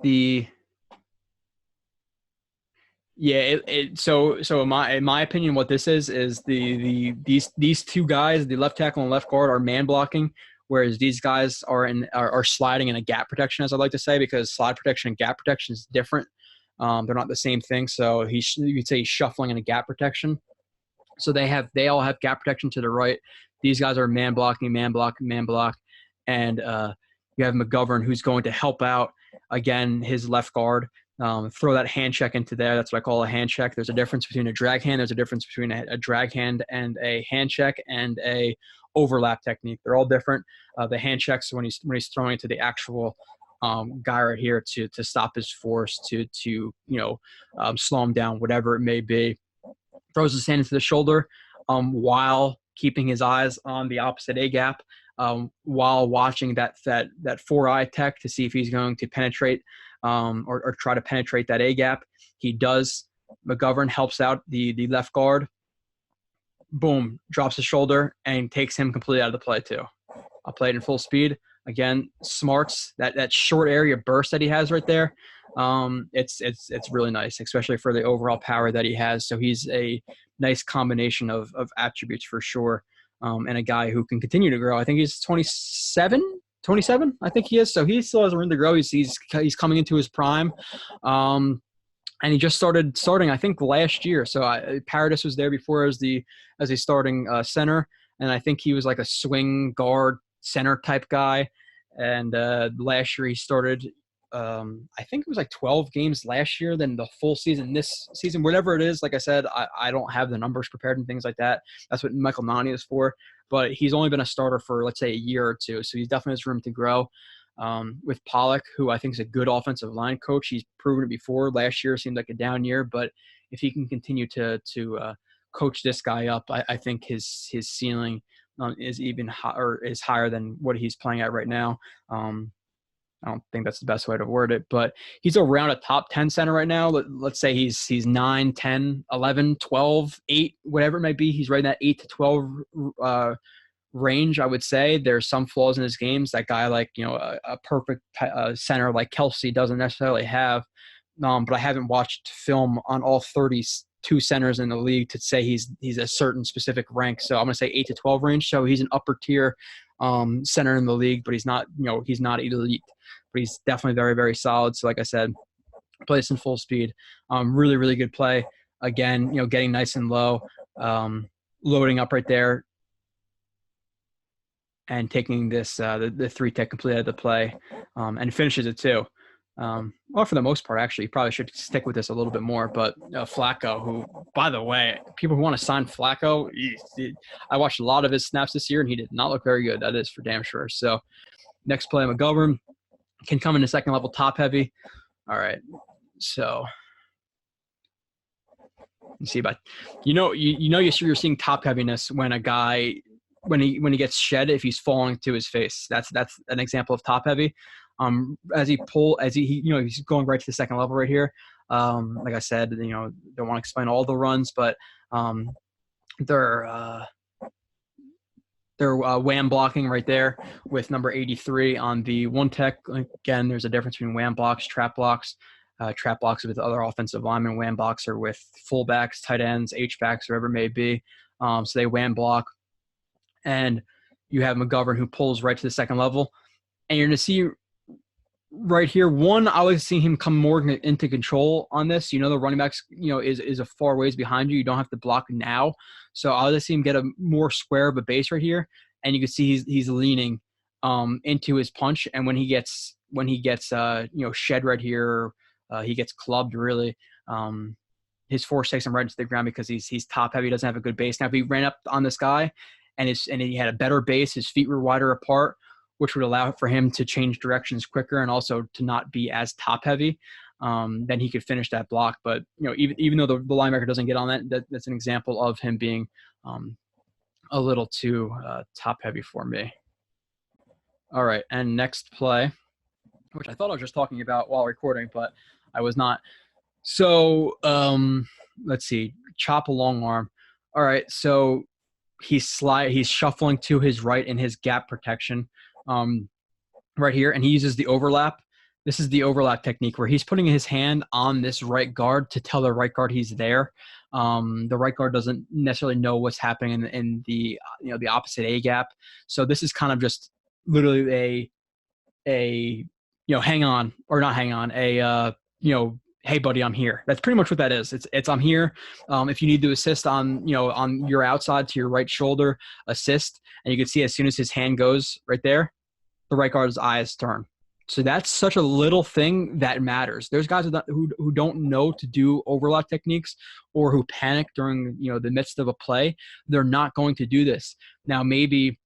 so in my opinion, what this is these 2 guys, the left tackle and left guard, are man blocking, whereas these guys are sliding in a gap protection, as I like to say, because slide protection and gap protection is different. They're not the same thing. So you could say he's shuffling in a gap protection. So they all have gap protection to the right. These guys are man blocking, man block, and you have McGovern, who's going to help out again his left guard. Throw that hand check into there. That's what I call a hand check. There's a difference between a drag hand. There's a difference between a drag hand and a hand check and a overlap technique. They're all different. The hand checks when he's throwing into the actual guy right here to stop his force, to slow him down, whatever it may be. Throws his hand into the shoulder while keeping his eyes on the opposite A gap, while watching that 4-eye tech to see if he's going to penetrate or try to penetrate that A gap. He does. McGovern helps out the left guard. Boom, drops his shoulder and takes him completely out of the play too. I'll play it in full speed. Again, smarts that short area burst that he has right there. It's really nice, especially for the overall power that he has. So he's a nice combination of attributes for sure, and a guy who can continue to grow. I think he's 27, I think he is. So he still has room to grow. He's coming into his prime, and he just starting I think last year. So Paradis was there before as a starting center, and I think he was like a swing guard center type guy. And last year he started. I think it was like 12 games last year, then the full season this season, whatever it is. Like I said, I don't have the numbers prepared and things like that. That's what Michael Nani is for. But he's only been a starter for, let's say, a year or two. So he definitely has room to grow. With Pollock, who I think is a good offensive line coach. He's proven it before. Last year seemed like a down year. But if he can continue to coach this guy up, I think his ceiling is even or is higher than what he's playing at right now. I don't think that's the best way to word it, but he's around a top 10 center right now. Let's say he's 9, 10, 11, 12, 8, whatever it might be. He's right in that 8 to 12 range, I would say. There's some flaws in his games. That guy, like, a perfect center like Kelsey doesn't necessarily have. But I haven't watched film on all 32 centers in the league to say he's a certain specific rank. So I'm going to say 8 to 12 range. So he's an upper tier center in the league, but he's not elite, but he's definitely very, very solid. So like I said, plays in full speed. Really, really good play. Again, getting nice and low, loading up right there, and taking this the 3-tech completely out of the play, and finishes it too. Well, for the most part, actually, you probably should stick with this a little bit more. But Flacco, who, by the way, people who want to sign Flacco, I watched a lot of his snaps this year, and he did not look very good. That is for damn sure. So next play, McGovern can come into second level top heavy. All right. So you see, but you're seeing top heaviness when a guy, when he gets shed, if he's falling to his face. That's an example of top heavy. As he's going right to the second level right here. Like I said, don't want to explain all the runs, but they're wham blocking right there with number 83 on the 1-tech. Again, there's a difference between wham blocks, trap blocks. Trap blocks with other offensive linemen. Wham blocks are with fullbacks, tight ends, H-backs, whatever it may be. So they wham block. And you have McGovern who pulls right to the second level. And you're going to see right here, I was seeing him come more into control on this. The running backs, is a far ways behind you. You don't have to block now. So I was see him get a more square of a base right here. And you can see he's leaning into his punch. And when he gets shed right here, he gets clubbed really. His force takes him right into the ground because he's top heavy. He doesn't have a good base. Now, if he ran up on this guy and he had a better base, his feet were wider apart, which would allow for him to change directions quicker and also to not be as top heavy, then he could finish that block. But, even though the linebacker doesn't get on that's an example of him being a little too top heavy for me. All right. And next play, which I thought I was just talking about while recording, but I was not. So let's see, chop a long arm. All right. So he's shuffling to his right in his gap protection. Right here, and he uses the overlap. This is the overlap technique where he's putting his hand on this right guard to tell the right guard he's there. The right guard doesn't necessarily know what's happening in the the opposite A gap. So this is kind of just literally a hang on or not hang on, hey buddy, I'm here. That's pretty much what that is. It's I'm here. If you need to assist on your outside to your right shoulder, assist. And you can see as soon as his hand goes right there, the right guard's eyes turn. So that's such a little thing that matters. There's guys who don't know to do overlap techniques or who panic during the midst of a play. They're not going to do this. Now maybe,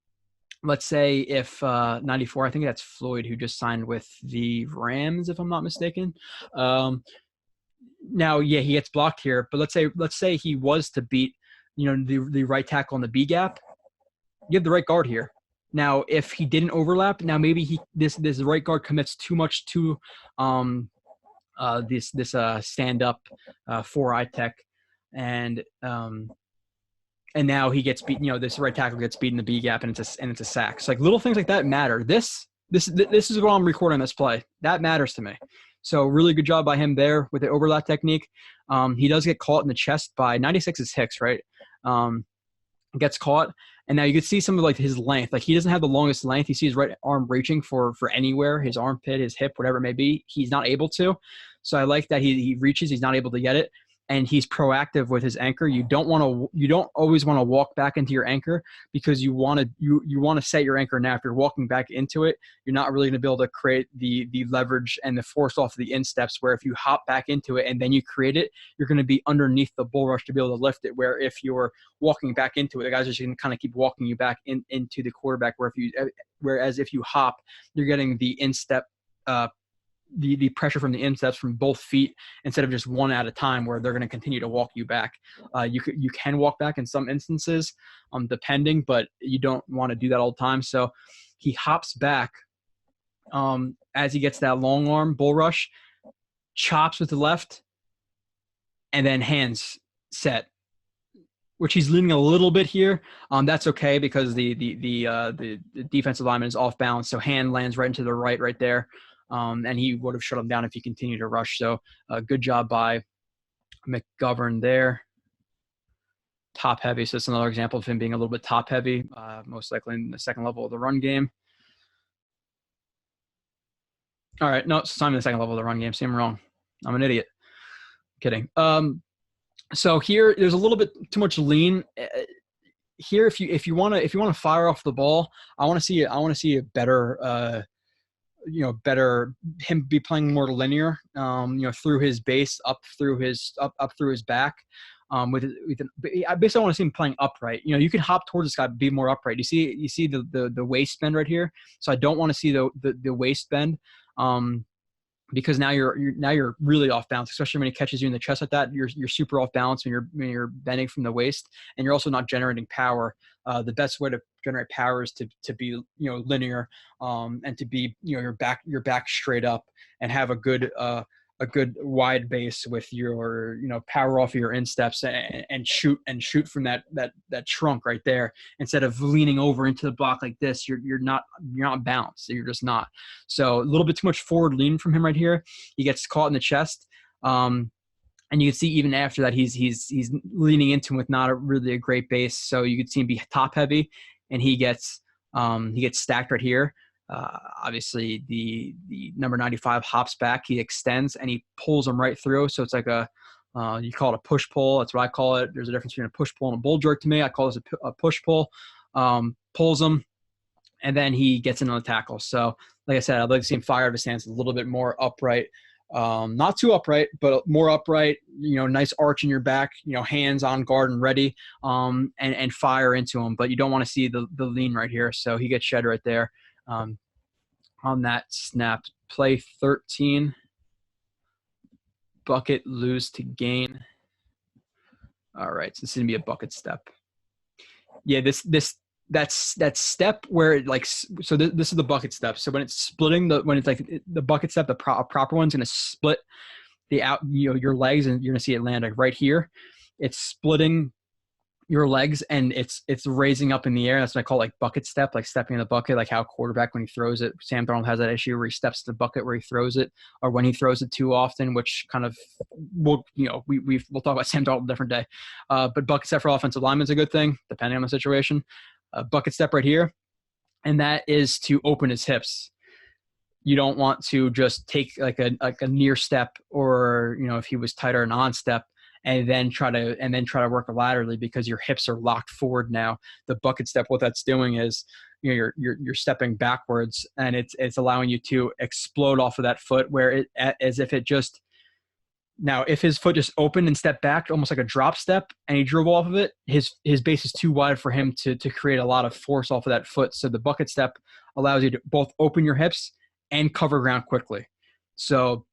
let's say if 94, I think that's Floyd who just signed with the Rams, if I'm not mistaken. Now, yeah, he gets blocked here, but let's say he was to beat the right tackle in the B gap. You have the right guard here. Now, if he didn't overlap, now maybe this right guard commits too much to this stand up 4-eye tech, and now he gets beat. This right tackle gets beat in the B gap, and it's a sack. So like little things like that matter. This is what I'm recording this play. That matters to me. So really good job by him there with the overlap technique. He does get caught in the chest by 96 is Hicks, right? Gets caught. And now you can see some of like his length. Like he doesn't have the longest length. You see his right arm reaching for anywhere, his armpit, his hip, whatever it may be. He's not able to. So I like that he reaches. He's not able to get it. And he's proactive with his anchor. You don't always want to walk back into your anchor because you want to set your anchor now. If you're walking back into it, you're not really going to be able to create the leverage and the force off of the insteps, where if you hop back into it and then you create it, you're going to be underneath the bull rush to be able to lift it. Where if you're walking back into it, the guys are just going to kind of keep walking you back into the quarterback, whereas if you hop, you're getting the instep the pressure from the insteps from both feet instead of just one at a time, where they're going to continue to walk you back. You can walk back in some instances, depending, but you don't want to do that all the time. So he hops back as he gets that long arm bull rush, chops with the left, and then hands set, which he's leaning a little bit here. That's okay because the defensive lineman is off balance, so hand lands right into the right there, and he would have shut him down if he continued to rush. So good job by McGovern there. Top heavy, so it's another example of him being a little bit top heavy, most likely in the second level of the run game. All right, no, it's not in the second level of the run game. See, I'm wrong. I'm an idiot. Kidding. So here, there's a little bit too much lean. Here, if you want to fire off the ball, I want to see a better, better him be playing more linear, through his base, up through his back. I basically want to see him playing upright. You can hop towards this guy, be more upright. You see the waist bend right here. So I don't want to see the waist bend. Because now you're really off balance, especially when he catches you in the chest like that. You're super off balance when you're bending from the waist, and you're also not generating power. The best way to generate power is to be linear, and to be your back straight up, and have a good wide base with your power off of your insteps, and shoot from that trunk right there, instead of leaning over into the block like this. You're not balanced. You're just not. So a little bit too much forward lean from him right here. He gets caught in the chest, and you can see even after that he's leaning into him with not really a great base. So you could see him be top heavy, and he gets stacked right here. Obviously the number 95 hops back, he extends, and he pulls him right through. So it's like you call it a push pull. That's what I call it. There's a difference between a push pull and a bull jerk to me. I call this a push pull. Pulls him, and then he gets in on the tackle. So like I said, I'd like to see him fire out of his stance a little bit more upright. Not too upright, but more upright, nice arch in your back, hands on guard and ready, and fire into him. But you don't want to see the lean right here. So he gets shed right there. On that snap. Play 13. Bucket, lose to gain. All right, so this is gonna be a bucket step. Yeah, that's step where this is the bucket step. So when it's splitting when it's like the bucket step, the proper one's gonna split your legs, and you're gonna see it land like right here. It's splitting your legs, and it's raising up in the air. That's what I call like bucket step, like stepping in the bucket, like how quarterback when he throws it. Sam Darnold has that issue where he steps to the bucket where he throws it, or when he throws it too often, which kind of we'll talk about Sam Darnold a different day. But bucket step for offensive linemen is a good thing, depending on the situation. Bucket step right here, and that is to open his hips. You don't want to just take like a near step, or if he was tighter, an on step, and then try to work laterally, because your hips are locked forward now. The bucket step, what that's doing is you're stepping backwards, and it's allowing you to explode off of that foot, where as if it just now, if his foot just opened and stepped back, almost like a drop step, and he drove off of it, his base is too wide for him to create a lot of force off of that foot. So the bucket step allows you to both open your hips and cover ground quickly. So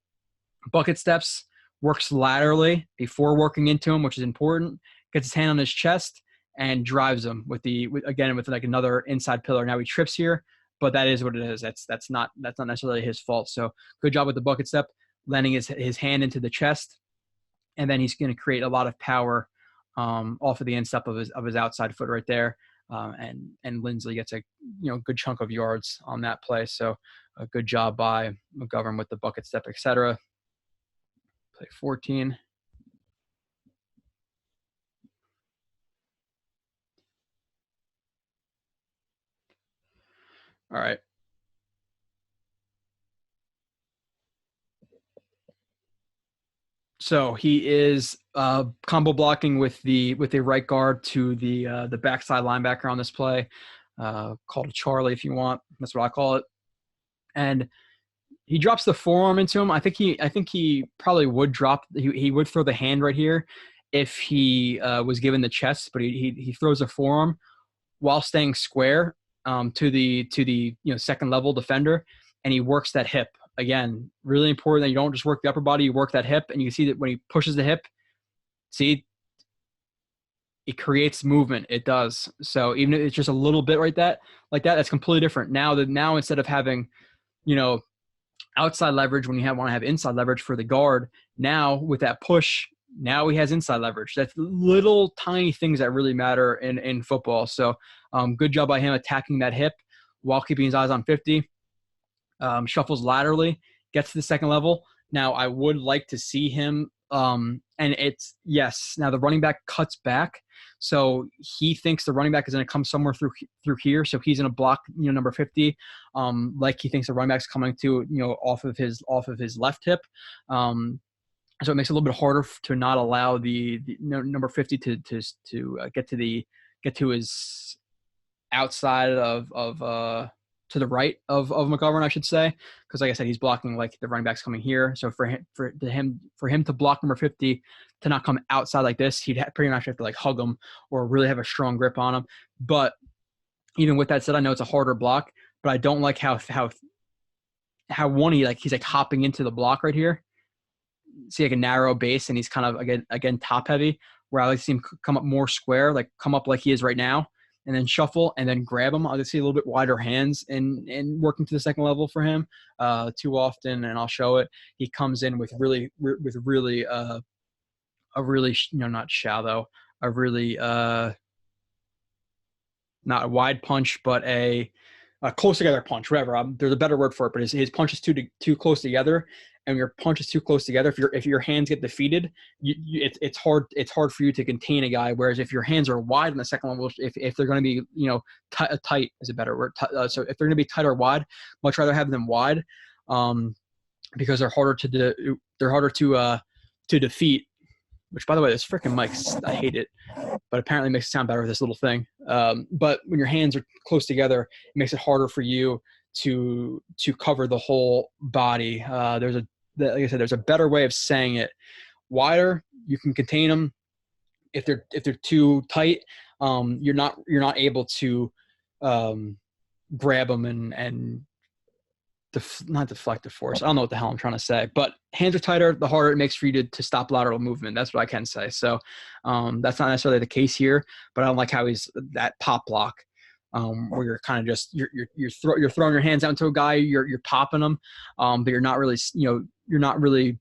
bucket steps works laterally before working into him, which is important. Gets his hand on his chest and drives him with like another inside pillar. Now he trips here, but that is what it is. That's not necessarily his fault. So good job with the bucket step, landing his hand into the chest, and then he's going to create a lot of power off of the instep of his outside foot right there. And Lindsley gets a good chunk of yards on that play. So a good job by McGovern with the bucket step, etc. Play 14. All right. So he is combo blocking with the right guard to the backside linebacker on this play, called a Charlie if you want. That's what I call it. And he drops the forearm into him. I think he probably would drop. He would throw the hand right here if he was given the chest, but he throws a forearm while staying square to the second level defender, and he works that hip. again, really important that you don't just work the upper body, you work that hip, and you can see that when he pushes the hip, see, it creates movement. It does. So even if it's just a little bit like that, that's completely different. Now instead of having, outside leverage when you want to have inside leverage for the guard, now with that push, now he has inside leverage. That's little tiny things that really matter in football. So good job by him attacking that hip while keeping his eyes on 50. Shuffles laterally, gets to the second level. Now I would like to see him, and it's, yes, now the running back cuts back. So he thinks the running back is going to come somewhere through here. So he's going to block, number 50, like he thinks the running back's coming to, off of his left hip. So it makes it a little bit harder to not allow the number 50 to get to his outside of to the right of McGovern, I should say, because like I said, he's blocking like the running back's coming here. So for him to block number 50 to not come outside like this, he'd pretty much have to like hug him or really have a strong grip on him. But even with that said, I know it's a harder block, but I don't like how he's like hopping into the block right here. See like a narrow base, and he's kind of again top heavy. Where I like to see him come up more square, like come up like he is right now, and then shuffle and then grab him. I'll just see a little bit wider hands and working to the second level for him. Too often, and I'll show it, he comes in with really a really not shallow, a really not a wide punch, but a close together punch, whatever. There's a better word for it, but his punch is too close together. And your punch is too close together, if your hands get defeated, it's hard for you to contain a guy. Whereas if your hands are wide in the second level, if they're going to be tight is a better word. So if they're going to be tight or wide, much rather have them wide, because they're harder to defeat. Which, by the way, this freaking mic, I hate it, but apparently it makes it sound better with this little thing. But when your hands are close together, it makes it harder for you to cover the whole body. Like I said, there's a better way of saying it. Wider, you can contain them. If they're too tight, you're not able to grab them and not deflect the force. I don't know what the hell I'm trying to say, but hands are tighter, the harder it makes for you to stop lateral movement. That's what I can say. So that's not necessarily the case here, but I don't like how he's that pop block. Where you're kind of just you're throwing your hands out into a guy, you're popping them, but you're not really you're not really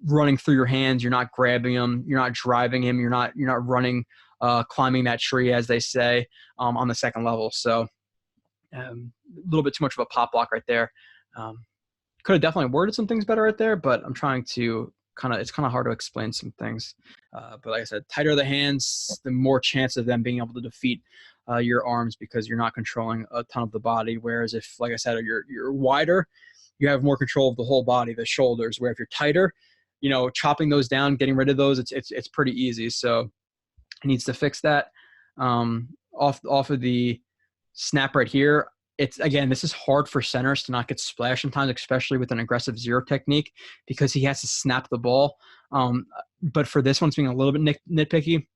running through your hands. You're not grabbing him. You're not driving him. You're not running, climbing that tree, as they say, on the second level. So a little bit too much of a pop block right there. Could have definitely worded some things better right there, but I'm trying to it's kind of hard to explain some things. But like I said, tighter the hands, the more chance of them being able to defeat your arms, because you're not controlling a ton of the body. Whereas if, like I said, you're wider, you have more control of the whole body, the shoulders. Where if you're tighter, chopping those down, getting rid of those, it's pretty easy. So he needs to fix that. Off of the snap right here. This is hard for centers to not get splashed sometimes, especially with an aggressive zero technique, because he has to snap the ball. But for this one, it's being a little bit nitpicky.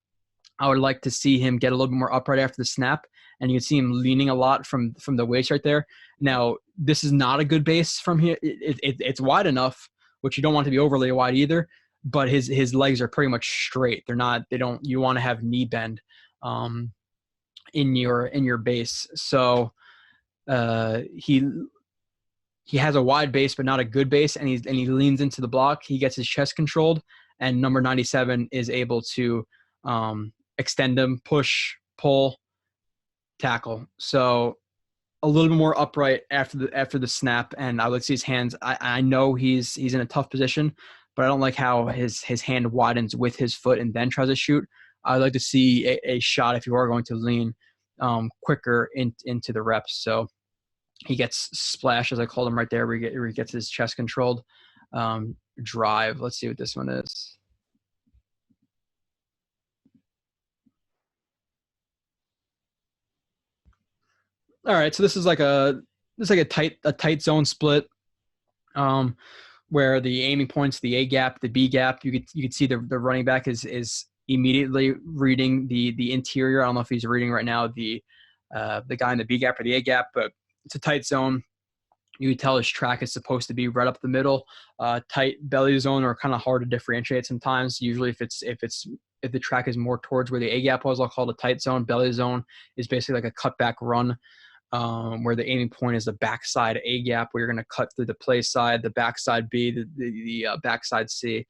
I would like to see him get a little bit more upright after the snap, and you can see him leaning a lot from the waist right there. Now, this is not a good base from here. It's wide enough, which you don't want to be overly wide either, but his legs are pretty much straight. You want to have knee bend in your base. So he has a wide base, but not a good base, and he leans into the block. He gets his chest controlled, and number 97 is able to extend him, push, pull, tackle. So a little bit more upright after the snap, and I would see his hands. I know he's in a tough position, but I don't like how his hand widens with his foot and then tries to shoot. I'd like to see a shot, if you are going to lean, quicker into the reps. So he gets splash, as I called him right there, where he gets his chest controlled. Drive. Let's see what this one is. All right, so this is like a tight zone split, where the aiming points, the A gap, the B gap. You could see the running back is immediately reading the interior. I don't know if he's reading right now the guy in the B gap or the A gap, but it's a tight zone You can tell his track is supposed to be right up the middle. Tight belly zone are kind of hard to differentiate sometimes. Usually if the track is more towards where the A gap was, I'll call it a tight zone. Belly zone is basically like a cutback run, where the aiming point is the backside A gap, where you're going to cut through the play side, the backside B, the backside C.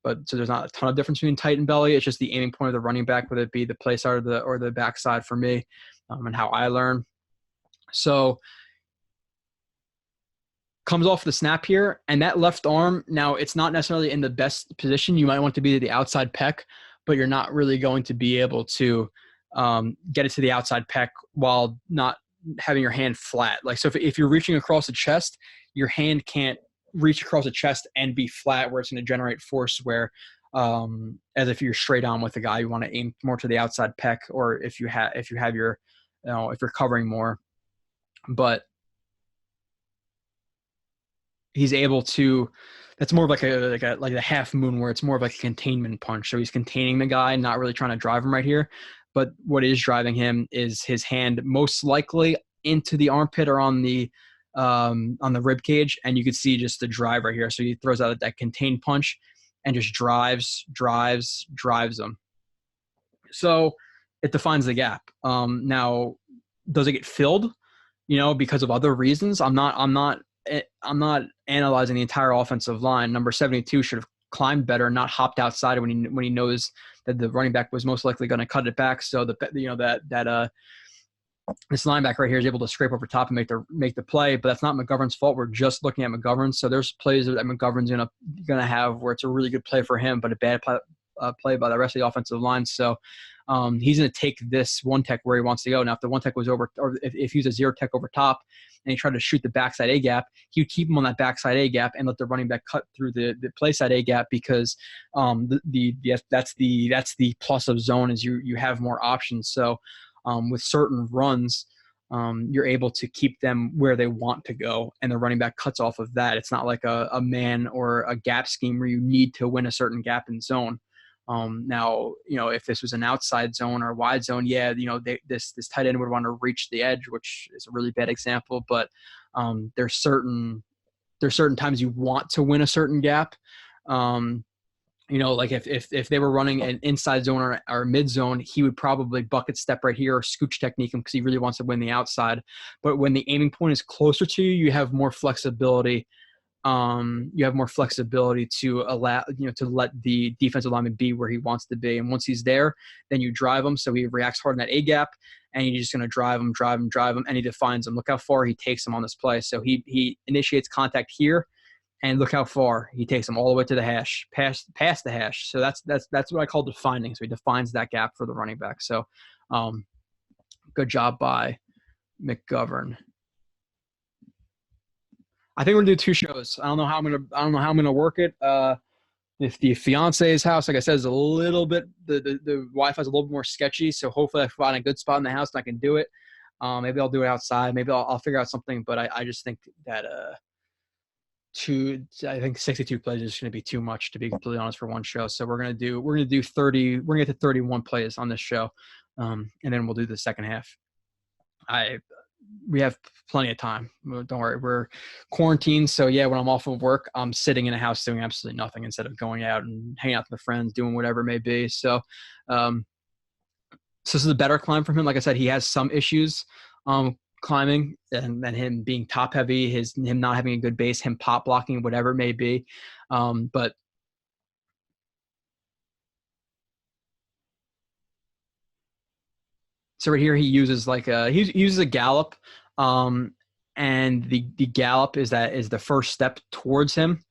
But so there's not a ton of difference between tight and belly. It's just the aiming point of the running back, whether it be the play side or the backside for me, and how I learn. So comes off the snap here, and that left arm, now it's not necessarily in the best position. You might want to be to the outside pec, but you're not really going to be able to get it to the outside pec while not having your hand flat. Like, so if you're reaching across the chest, your hand can't reach across the chest and be flat where it's going to generate force, where as if you're straight on with the guy, you want to aim more to the outside pec, or if you have your, if you're covering more. But he's able to, that's more of like a half moon, where it's more of like a containment punch. So he's containing the guy, not really trying to drive him right here. But what is driving him is his hand, most likely into the armpit or on the rib cage, and you can see just the drive right here. So he throws out that contained punch and just drives him. So it defines the gap. Now, does it get filled? Because of other reasons. I'm not analyzing the entire offensive line. Number 72 should have climbed better, not hopped outside when he knows that the running back was most likely going to cut it back. So this linebacker right here is able to scrape over top and make the play, but that's not McGovern's fault. We're just looking at McGovern. So there's plays that McGovern's gonna have where it's a really good play for him, but a bad play by the rest of the offensive line. So he's going to take this one tech where he wants to go. Now, if the one tech was over, or if he's a zero tech over top and he tried to shoot the backside A gap, he would keep him on that backside A gap and let the running back cut through the play side A gap, because that's the plus of zone, is you have more options. So with certain runs, you're able to keep them where they want to go, and the running back cuts off of that. It's not like a man or a gap scheme where you need to win a certain gap in zone. Now, if this was an outside zone or a wide zone, this tight end would want to reach the edge, which is a really bad example. But there's certain times you want to win a certain gap. Like if they were running an inside zone or mid zone, he would probably bucket step right here or scooch technique him because he really wants to win the outside. But when the aiming point is closer to you, you have more flexibility. To allow, to let the defensive lineman be where he wants to be. And once he's there, then you drive him. So he reacts hard in that A gap, and you're just going to drive him, and he defines him. Look how far he takes him on this play. So he initiates contact here, and look how far he takes him all the way to the hash, past the hash. So that's what I call defining. So he defines that gap for the running back. So good job by McGovern. I think we're gonna do 2 shows. I don't know how I'm gonna work it. If the fiance's house, like I said, is a little bit, the Wi-Fi is a little bit more sketchy. So hopefully I find a good spot in the house and I can do it. Maybe I'll do it outside. Maybe I'll figure out something. But I just think that I think 62 plays is going to be too much, to be completely honest, for one show. So we're gonna do 30. We're gonna get to 31 plays on this show, and then we'll do the second half. We have plenty of time. Don't worry. We're quarantined. So yeah, when I'm off of work, I'm sitting in a house doing absolutely nothing instead of going out and hanging out with friends, doing whatever it may be. So, so this is a better climb for him. Like I said, he has some issues climbing, and him being top heavy, him not having a good base, him pop blocking, whatever it may be. But so right here, he uses he uses a gallop, and the gallop is the first step towards him,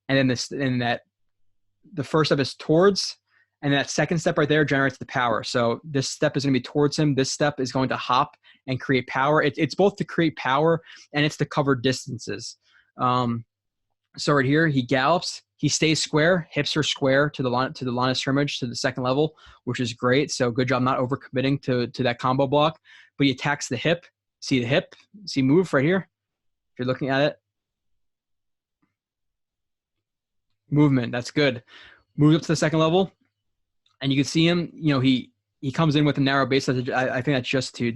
and then the first step is towards, and that second step right there generates the power. So this step is going to be towards him. This step is going to hop and create power. It's both to create power and it's to cover distances. So right here, he gallops. He stays square, hips are square to the line of scrimmage, to the second level, which is great. So good job not overcommitting to that combo block. But he attacks the hip. See the hip? See move right here? If you're looking at it. Movement, that's good. Moves up to the second level. And you can see him, he comes in with a narrow base. I think that's just to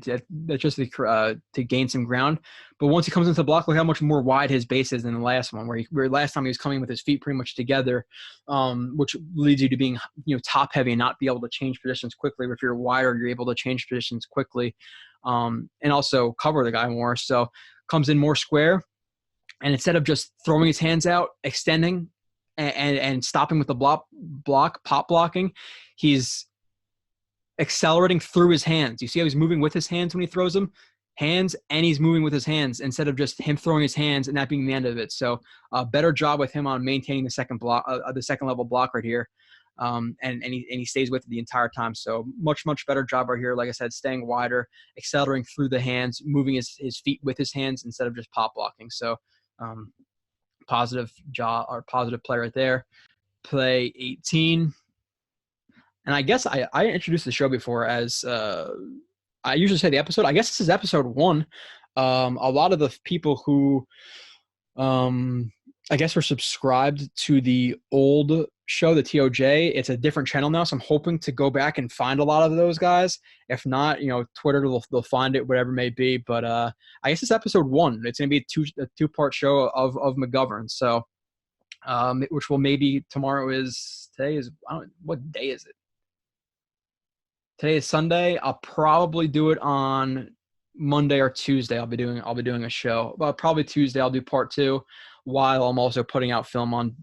gain some ground. But once he comes into the block, look how much more wide his base is than the last one, where last time he was coming with his feet pretty much together, which leads you to being top heavy and not be able to change positions quickly. If you're wider, you're able to change positions quickly, and also cover the guy more. So comes in more square, and instead of just throwing his hands out, extending, and stopping with the pop blocking, he's accelerating through his hands. You see how he's moving with his hands when he throws them? Hands, and he's moving with his hands instead of just him throwing his hands and that being the end of it. So a better job with him on maintaining the second level block right here. And he stays with it the entire time. So much better job right here. Like I said, staying wider, accelerating through the hands, moving his feet with his hands instead of just pop blocking. So positive job or positive play right there. Play 18. And I guess I introduced the show before as I usually say the episode. I guess this is episode 1. A lot of the people who I guess were subscribed to the old show, the TOJ. It's a different channel now, so I'm hoping to go back and find a lot of those guys. If not, Twitter, they'll find it, whatever it may be. But I guess it's episode 1. It's going to be a two-part show of McGovern. So, which will maybe what day is it? Today is Sunday. I'll probably do it on Monday or Tuesday. I'll be doing a show. But probably Tuesday I'll do part 2, while I'm also putting out film on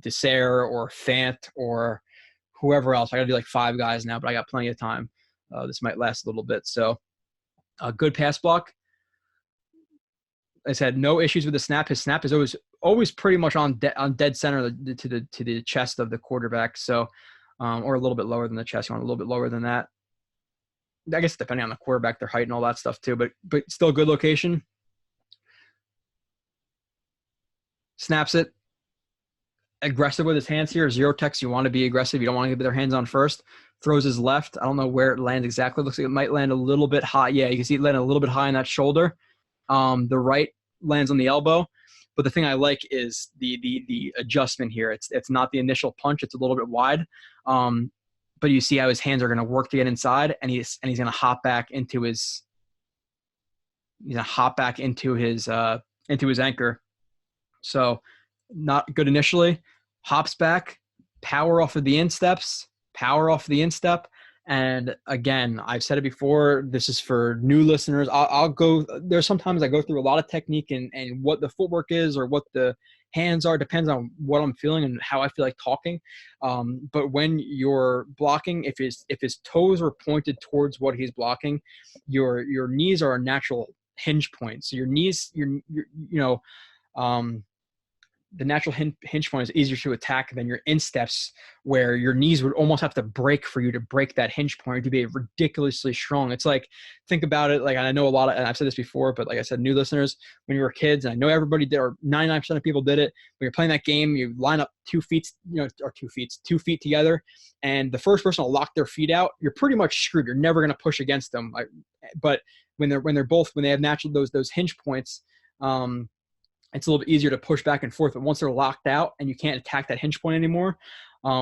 Dessert or Fant or whoever else. I got to do like 5 guys now, but I got plenty of time. This might last a little bit. So a good pass block. I said no issues with the snap. His snap is always pretty much on dead center to the chest of the quarterback. So or a little bit lower than the chest. You want a little bit lower than that. I guess depending on the quarterback, their height and all that stuff too, but still a good location. Snaps it. Aggressive with his hands here. Zero text. You want to be aggressive. You don't want to get their hands on first. Throws his left. I don't know where it lands exactly. Looks like it might land a little bit high. Yeah, you can see it land a little bit high in that shoulder. The right lands on the elbow. But the thing I like is the adjustment here. It's not the initial punch. It's a little bit wide. But you see how his hands are going to work to get inside, and he's going to hop back into his anchor. So not good initially. Hops back, power off of the instep. And again, I've said it before, this is for new listeners. There's sometimes I go through a lot of technique and what the footwork is or what the hands are, depends on what I'm feeling and how I feel like talking. But when you're blocking, if his toes are pointed towards what he's blocking, your knees are a natural hinge point. So your knees, the natural hinge point is easier to attack than your insteps, where your knees would almost have to break for you to break that hinge point to be ridiculously strong. It's like, think about it. Like, I know and I've said this before, but like I said, new listeners, when you were kids, and I know everybody did, or 99% of people did it, when you're playing that game, you line up 2 feet together, and the first person to lock their feet out, you're pretty much screwed. You're never going to push against them. But when they have natural, those hinge points, it's a little bit easier to push back and forth. But once they're locked out and you can't attack that hinge point anymore,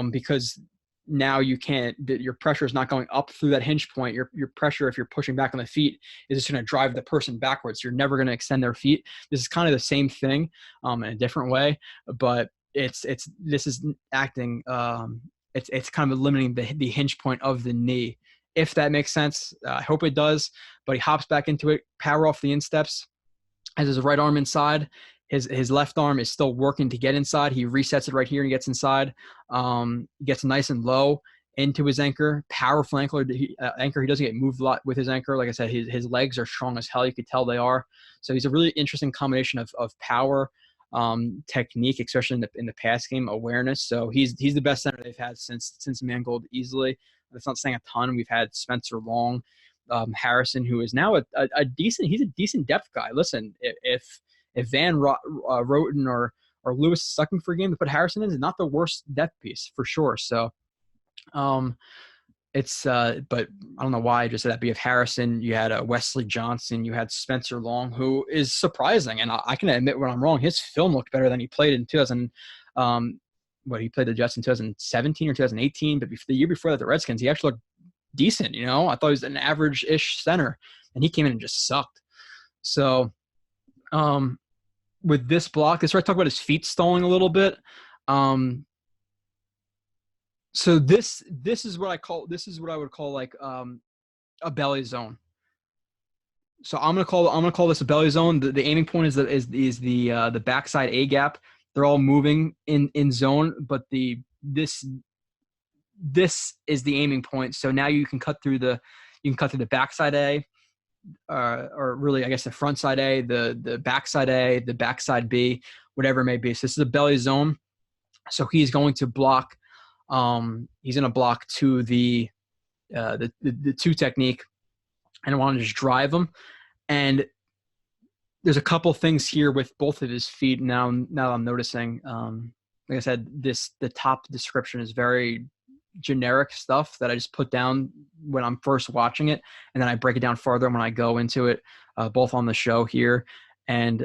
because now your pressure is not going up through that hinge point. Your pressure, if you're pushing back on the feet, is just going to drive the person backwards. You're never going to extend their feet. This is kind of the same thing in a different way, but this is acting. It's kind of limiting the hinge point of the knee, if that makes sense. I hope it does. But he hops back into it, power off the insteps, has his right arm inside. His left arm is still working to get inside. He resets it right here and gets inside. Gets nice and low into his anchor. Powerful anchor. He doesn't get moved a lot with his anchor. Like I said, his legs are strong as hell. You could tell they are. So he's a really interesting combination of power, technique, especially in the pass game, awareness. So he's the best center they've had since Mangold easily. That's not saying a ton. We've had Spencer Long, Harrison, who is now a decent depth guy. Listen, if Van Roten or Lewis is sucking for a game, to put Harrison in is not the worst depth piece for sure. So it's but I don't know why I just said that. But you have Harrison, you had Wesley Johnson, you had Spencer Long, who is surprising, and I can admit when I'm wrong. His film looked better than he played in 2000. He played the Jets in 2017 or 2018, but the year before that, the Redskins, he actually looked decent. I thought he was an average-ish center, and he came in and just sucked. So with this block, this is where I talk about his feet stalling a little bit. So this is what I would call like a belly zone. So I'm gonna call this a belly zone. The aiming point is the backside A gap. They're all moving in zone, but this is the aiming point. So now you can cut through the backside A, or really I guess the front side A, the backside A, the backside B, whatever it may be. So this is a belly zone. So he's going to block. He's going to block to the two technique, and I want to just drive him. And there's a couple things here with both of his feet. Now I'm noticing. Like I said, the top description is very generic stuff that I just put down when I'm first watching it, and then I break it down further when I go into it, both on the show here and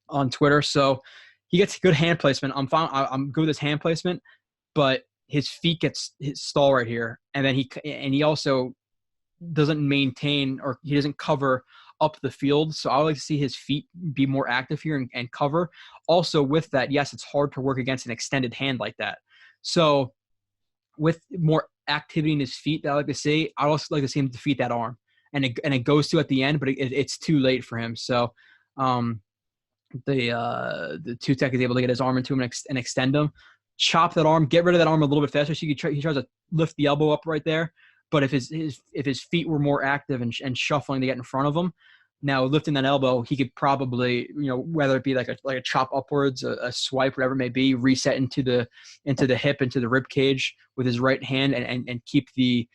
on Twitter. So he gets good hand placement. I'm good with his hand placement, but his feet gets his stall right here, and then he also doesn't maintain, or he doesn't cover up the field. So I would like to see his feet be more active here and cover. Also with that, yes, it's hard to work against an extended hand like that. So with more activity in his feet that I like to see, I also like to see him defeat that arm. And it goes to at the end, but it's too late for him. So the two tech is able to get his arm into him and extend him. Chop that arm, get rid of that arm a little bit faster. So he tries to lift the elbow up right there. But if his feet were more active and shuffling to get in front of him, now lifting that elbow, he could probably, whether it be like a chop upwards, a swipe, whatever it may be, reset into the hip, into the rib cage with his right hand, and keep the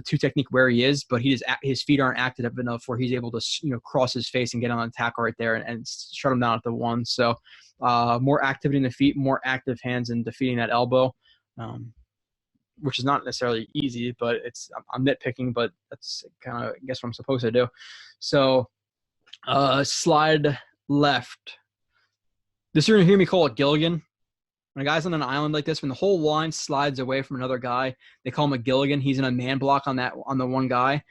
two technique where he is. But his feet aren't active enough where he's able to cross his face and get on the tackle right there and shut him down at the one. So more activity in the feet, more active hands in defeating that elbow. Which is not necessarily easy, but I'm nitpicking, but that's kind of, I guess, what I'm supposed to do. So slide left. This you're going to hear me call it Gilligan. When a guy's on an island like this, when the whole line slides away from another guy, they call him a Gilligan. He's in a man block on the one guy,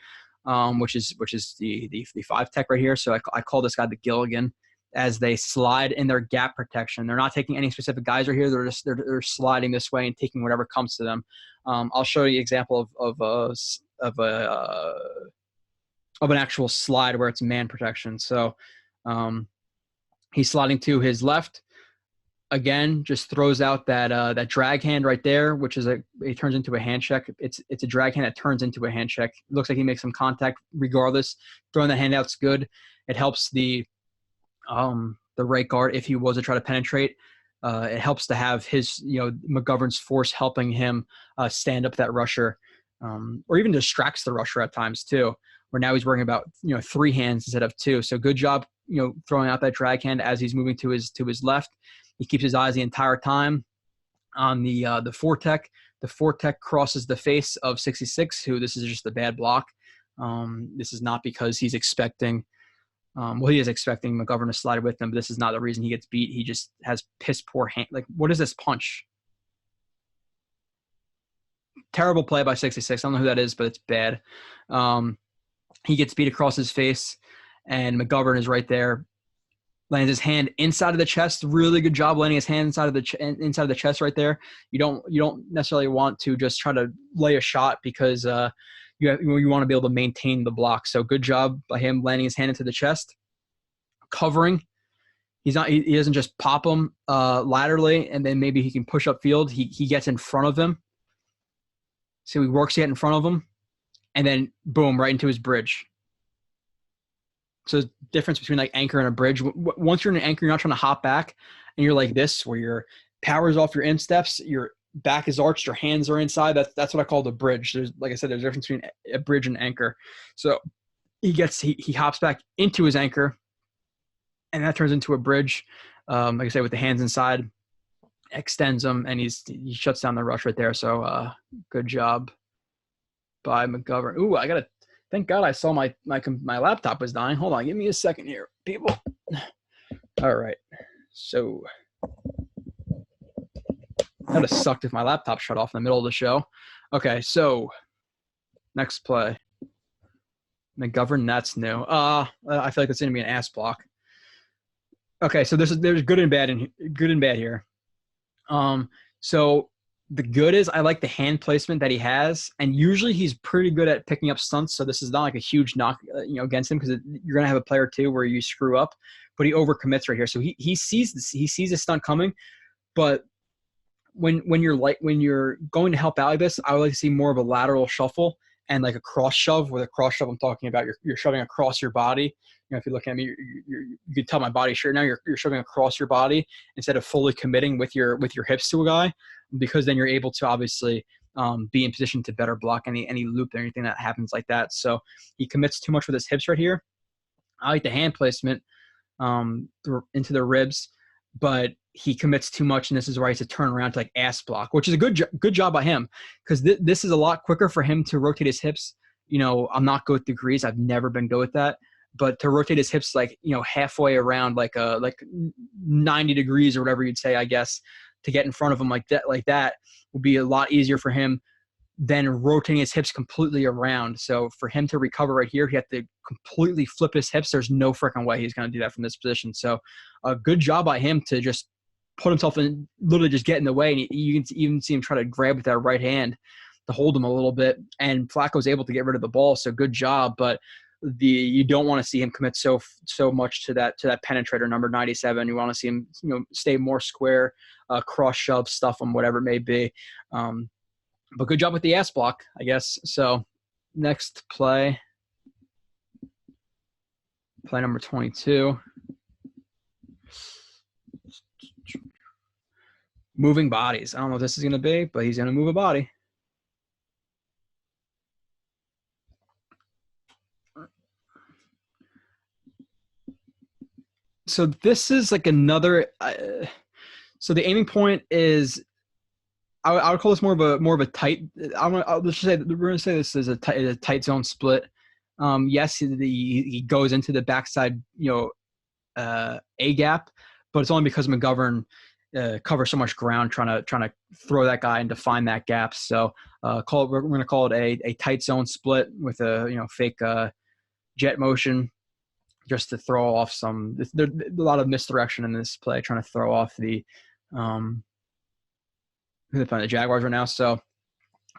which is the 5 tech right here. So I call this guy the Gilligan. As they slide in their gap protection, they're not taking any specific guys right here. They're sliding this way and taking whatever comes to them. I'll show you an example of an actual slide where it's man protection. So he's sliding to his left. Again, just throws out that drag hand right there, which is it turns into a hand check. It's a drag hand that turns into a hand check. It looks like he makes some contact regardless. Throwing the hand out's good. It helps the right guard, if he was to try to penetrate. It helps to have his, McGovern's force helping him stand up that rusher, or even distracts the rusher at times too, where now he's worrying about, 3 hands instead of 2. So good job, throwing out that drag hand as he's moving to his left. He keeps his eyes the entire time on the 4 tech. The 4 tech crosses the face of 66, who this is just a bad block. This is not because he's expecting he is expecting McGovern to slide with him, but this is not the reason he gets beat. He just has piss poor hand. Like, what is this punch? Terrible play by 66. I don't know who that is, but it's bad. He gets beat across his face, and McGovern is right there. Lands his hand inside of the chest. Really good job landing his hand inside of the chest right there. You don't necessarily want to just try to lay a shot because you want to be able to maintain the block. So good job by him landing his hand into the chest, covering. He doesn't just pop him laterally and then maybe he can push up field. He gets in front of him. So he works to get in front of him, and then boom, right into his bridge. So the difference between like anchor and a bridge. Once you're in an anchor, you're not trying to hop back, and you're like this, where your power's off your insteps, your back is arched, your hands are inside. That's what I call the bridge. Like I said, there's a difference between a bridge and anchor. So he hops back into his anchor, and that turns into a bridge. Like I said, with the hands inside, extends them, and he shuts down the rush right there. So good job by McGovern. Ooh, thank God I saw my laptop was dying. Hold on, give me a second here, people. All right, so that would have sucked if my laptop shut off in the middle of the show. Okay, so Next play. McGovern, that's new. I feel like it's going to be an ass block. Okay, so there's good and bad here. So the good is I like the hand placement that he has, and usually he's pretty good at picking up stunts. So this is not like a huge knock, against him, because you're gonna have a play or two where you screw up, but he overcommits right here. So he sees the stunt coming, but when you're going to help out like this, I would like to see more of a lateral shuffle and like a cross shove. With a cross shove, I'm talking about you're shoving across your body. If you look at me, you can tell my body shirt now. You're shoving across your body instead of fully committing with your hips to a guy, because then you're able to obviously be in position to better block any loop or anything that happens like that. So he commits too much with his hips right here. I like the hand placement into the ribs, but he commits too much, and this is where he has to turn around to like ass block, which is a good job by him, because this is a lot quicker for him to rotate his hips. I'm not good with degrees. I've never been good with that. But to rotate his hips halfway around like 90 degrees or whatever you'd say, I guess, to get in front of him like that would be a lot easier for him than rotating his hips completely around. So for him to recover right here, he had to completely flip his hips. There's no freaking way he's going to do that from this position. So a good job by him to just put himself in, literally just get in the way. And you can even see him try to grab with that right hand to hold him a little bit. And Flacco's able to get rid of the ball. So good job. But you don't want to see him commit so much to that penetrator number 97. You want to see him stay more square, cross shove, stuff him, whatever it may be. But good job with the ass block, I guess. So next play number 22. Moving bodies. I don't know what this is going to be, but he's going to move a body. So this is like another. So the aiming point is, I would call this more of a tight. Let's just say we're going to say this is a tight zone split. Yes, he goes into the backside, A gap, but it's only because McGovern covers so much ground trying to throw that guy and define that gap. So we're going to call it a tight zone split with a fake jet motion, just to throw off there's a lot of misdirection in this play, trying to throw off the who they're playing, the Jaguars right now. So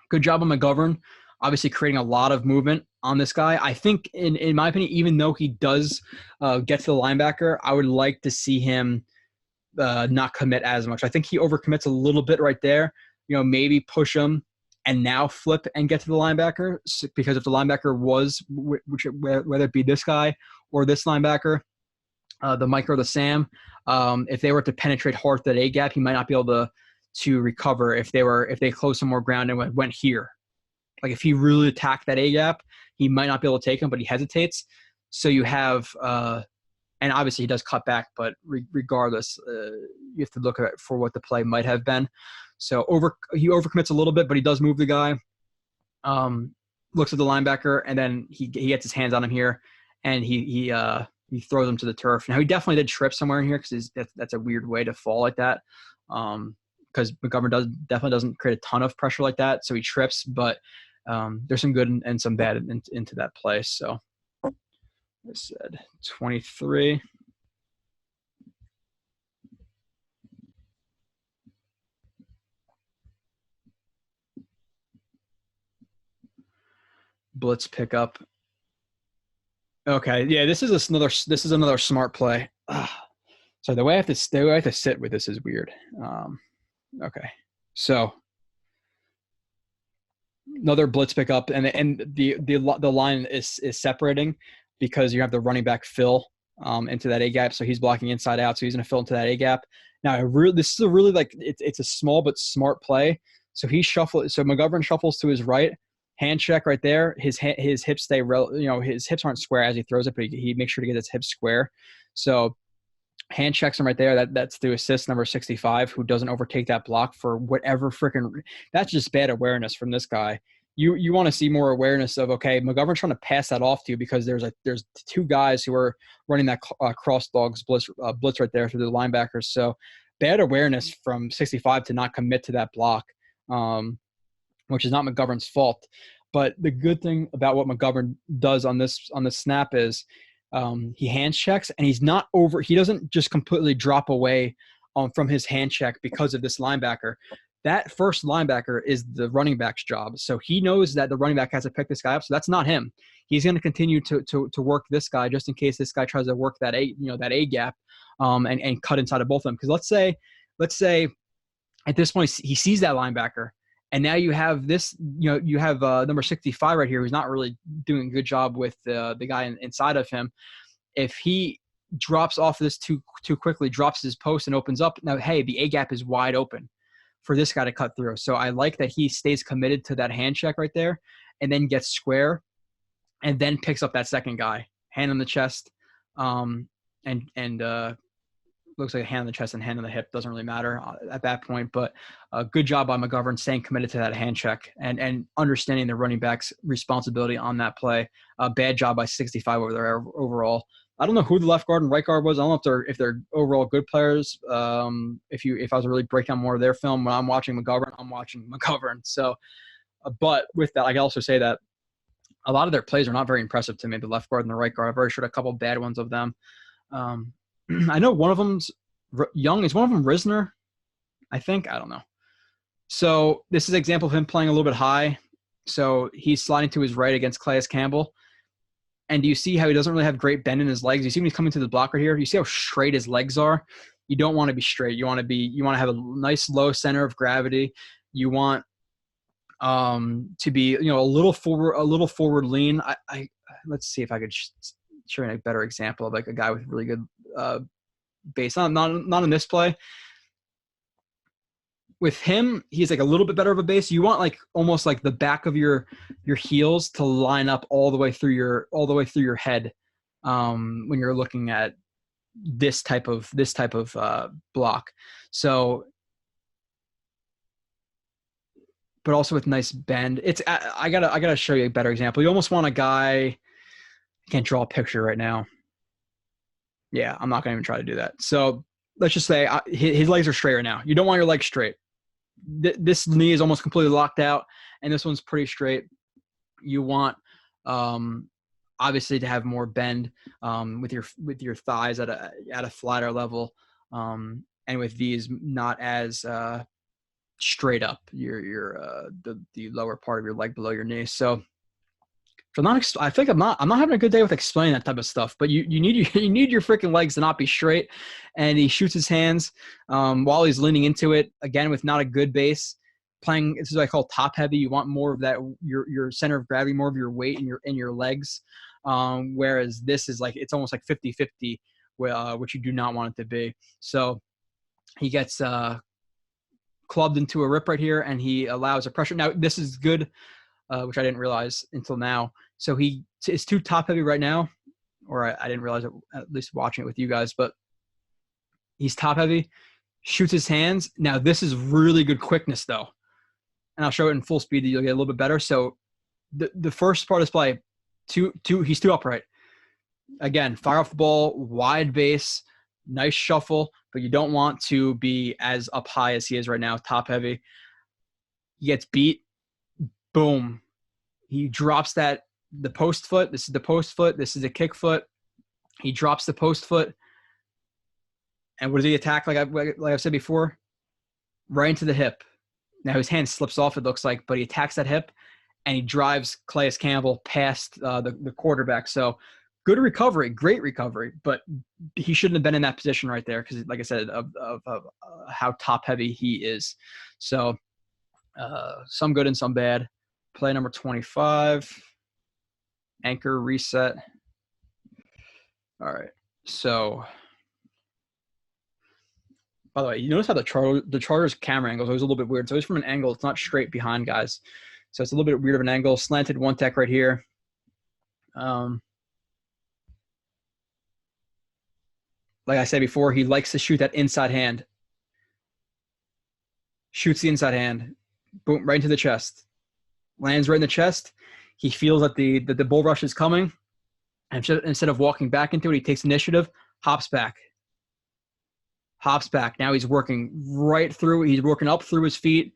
good job on McGovern, obviously creating a lot of movement on this guy. I think in my opinion, even though he does get to the linebacker, I would like to see him not commit as much. I think he overcommits a little bit right there. Maybe push him and now flip and get to the linebacker, because if the linebacker was, whether it be this guy or this linebacker, the Mike or the Sam, if they were to penetrate hard that A gap, he might not be able to recover if they closed some more ground and went here. Like if he really attacked that A gap, he might not be able to take him, but he hesitates. So you have, and obviously he does cut back, but regardless, you have to look at it for what the play might have been. So he overcommits a little bit, but he does move the guy. Looks at the linebacker, and then he gets his hands on him here, and he throws him to the turf. Now he definitely did trip somewhere in here, because that's a weird way to fall like that. Because McGovern definitely doesn't create a ton of pressure like that, so he trips. But there's some good and some bad into that play. So I said 23. Blitz pickup. Okay, yeah, this is another smart play. So the way I have to sit with this is weird. Okay, so another blitz pickup, and the line is separating because you have the running back fill into that A gap, so he's blocking inside out, so he's going to fill into that A gap. Now, this is a really it's a small but smart play. So McGovern shuffles to his right. Hand check right there. His hips stay, his hips aren't square as he throws it, but he makes sure to get his hips square. So hand checks him right there. That's the assist number 65, who doesn't overtake that block for whatever freaking. That's just bad awareness from this guy. You want to see more awareness of, okay, McGovern's trying to pass that off to you, because there's two guys who are running that cross dogs blitz right there through the linebackers. So bad awareness from 65 to not commit to that block. Which is not McGovern's fault. But the good thing about what McGovern does on this snap is he hand checks, and he doesn't just completely drop away from his hand check because of this linebacker. That first linebacker is the running back's job. So he knows that the running back has to pick this guy up. So that's not him. He's going to continue to work this guy just in case this guy tries to work that A gap and cut inside of both of them. Because let's say at this point he sees that linebacker, and now you have this, you have number 65 right here who's not really doing a good job with the guy inside of him. If he drops off this too quickly, drops his post and opens up, now, hey, the A gap is wide open for this guy to cut through. So I like that he stays committed to that hand check right there and then gets square and then picks up that second guy, hand on the chest, and looks like a hand on the chest and hand on the hip. Doesn't really matter at that point, but a good job by McGovern staying committed to that hand check and understanding the running back's responsibility on that play. Bad job by 65 over there overall. I don't know who the left guard and right guard was. I don't know if they're overall good players. If I was to really break down more of their film, when I'm watching McGovern, I'm watching McGovern. So, but with that, I can also say that a lot of their plays are not very impressive to me. The left guard and the right guard. I've already showed a couple bad ones of them. I know one of them's young. Is one of them Risner? I think. I don't know. So this is an example of him playing a little bit high. So he's sliding to his right against Calais Campbell. And do you see how he doesn't really have great bend in his legs? You see when he's coming to the block right here? You see how straight his legs are? You don't want to be straight. You want to have a nice low center of gravity. You want to be, a little forward lean. Let's see if I could show you a better example of like a guy with really good base. Not in this play. With him, he's like a little bit better of a base. You want like almost like the back of your heels to line up all the way through your head when you're looking at this type of block. So, but also with nice bend. I gotta show you a better example. You almost want a guy. I can't draw a picture right now. Yeah, I'm not gonna even try to do that. So let's just say his legs are straight right now. You don't want your legs straight. This knee is almost completely locked out, and this one's pretty straight. You want obviously to have more bend with your thighs at a flatter level, and with these not as straight up the lower part of your leg below your knee. So I think I'm not having a good day with explaining that type of stuff, but you need your freaking legs to not be straight. And he shoots his hands while he's leaning into it, again with not a good base. Playing, this is what I call top heavy. You want more of that, your center of gravity, more of your weight in your legs. Whereas this is like, it's almost like 50-50, which you do not want it to be. So he gets clubbed into a rip right here, and he allows a pressure. Now this is good, which I didn't realize until now. So he is too top heavy right now, or I didn't realize it, at least watching it with you guys, but he's top heavy, shoots his hands. Now this is really good quickness though. And I'll show it in full speed. You'll get a little bit better. So the first part of this play, he's too upright. Again, fire off the ball, wide base, nice shuffle, but you don't want to be as up high as he is right now, top heavy. He gets beat. Boom. He drops the post foot. This is the post foot. This is a kick foot. He drops the post foot. And what does he attack? Like I've said before, right into the hip. Now his hand slips off, it looks like, but he attacks that hip and he drives Calais Campbell past the quarterback. So good recovery, great recovery, but he shouldn't have been in that position right there because, like I said, of how top heavy he is. So some good and some bad. Play number 25, anchor reset. All right. So, by the way, you notice how the Chargers camera angle is always a little bit weird. So it's from an angle. It's not straight behind guys. So it's a little bit weird of an angle. Slanted one tech right here. Like I said before, he likes to shoot that inside hand. Shoots the inside hand. Boom, right into the chest. Lands right in the chest. He feels that the bull rush is coming. And instead of walking back into it, he takes initiative, hops back. Now he's working right through. He's working up through his feet,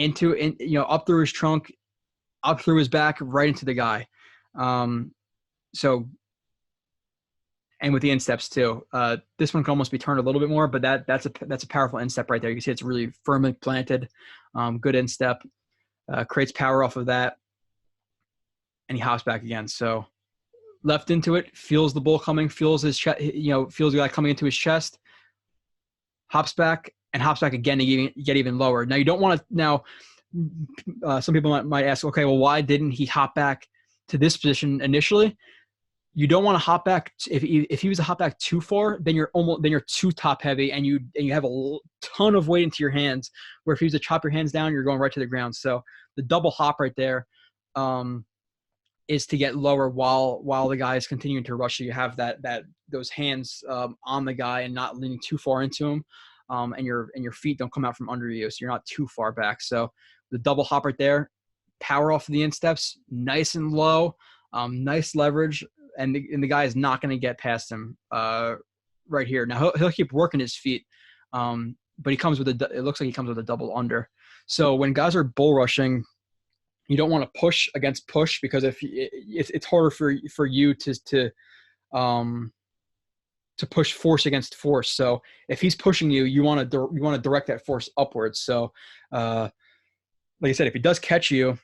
up through his trunk, up through his back, right into the guy. So, and with the insteps too. This one can almost be turned a little bit more, but that's a powerful instep right there. You can see it's really firmly planted. Good instep. Creates power off of that. And he hops back again. So left into it, feels the bull coming, feels his chest, feels the guy coming into his chest, hops back again to get even lower. Now you don't want to, some people might ask, okay, well, why didn't he hop back to this position initially? You don't want to hop back. If he was to hop back too far, then you're too top heavy and you have a ton of weight into your hands, where if he was to chop your hands down, you're going right to the ground. So the double hop right there, is to get lower while the guy is continuing to rush. So you have those hands on the guy and not leaning too far into him, and your feet don't come out from under you, so you're not too far back. So the double hop right there, power off of the insteps, nice and low, nice leverage, and the guy is not going to get past him right here. Now he'll keep working his feet, but it looks like he comes with a double under. So when guys are bull rushing, you don't want to push against push, because if it's harder for you to push force against force. So if he's pushing you, you want to direct that force upwards. So like I said, if he does catch you,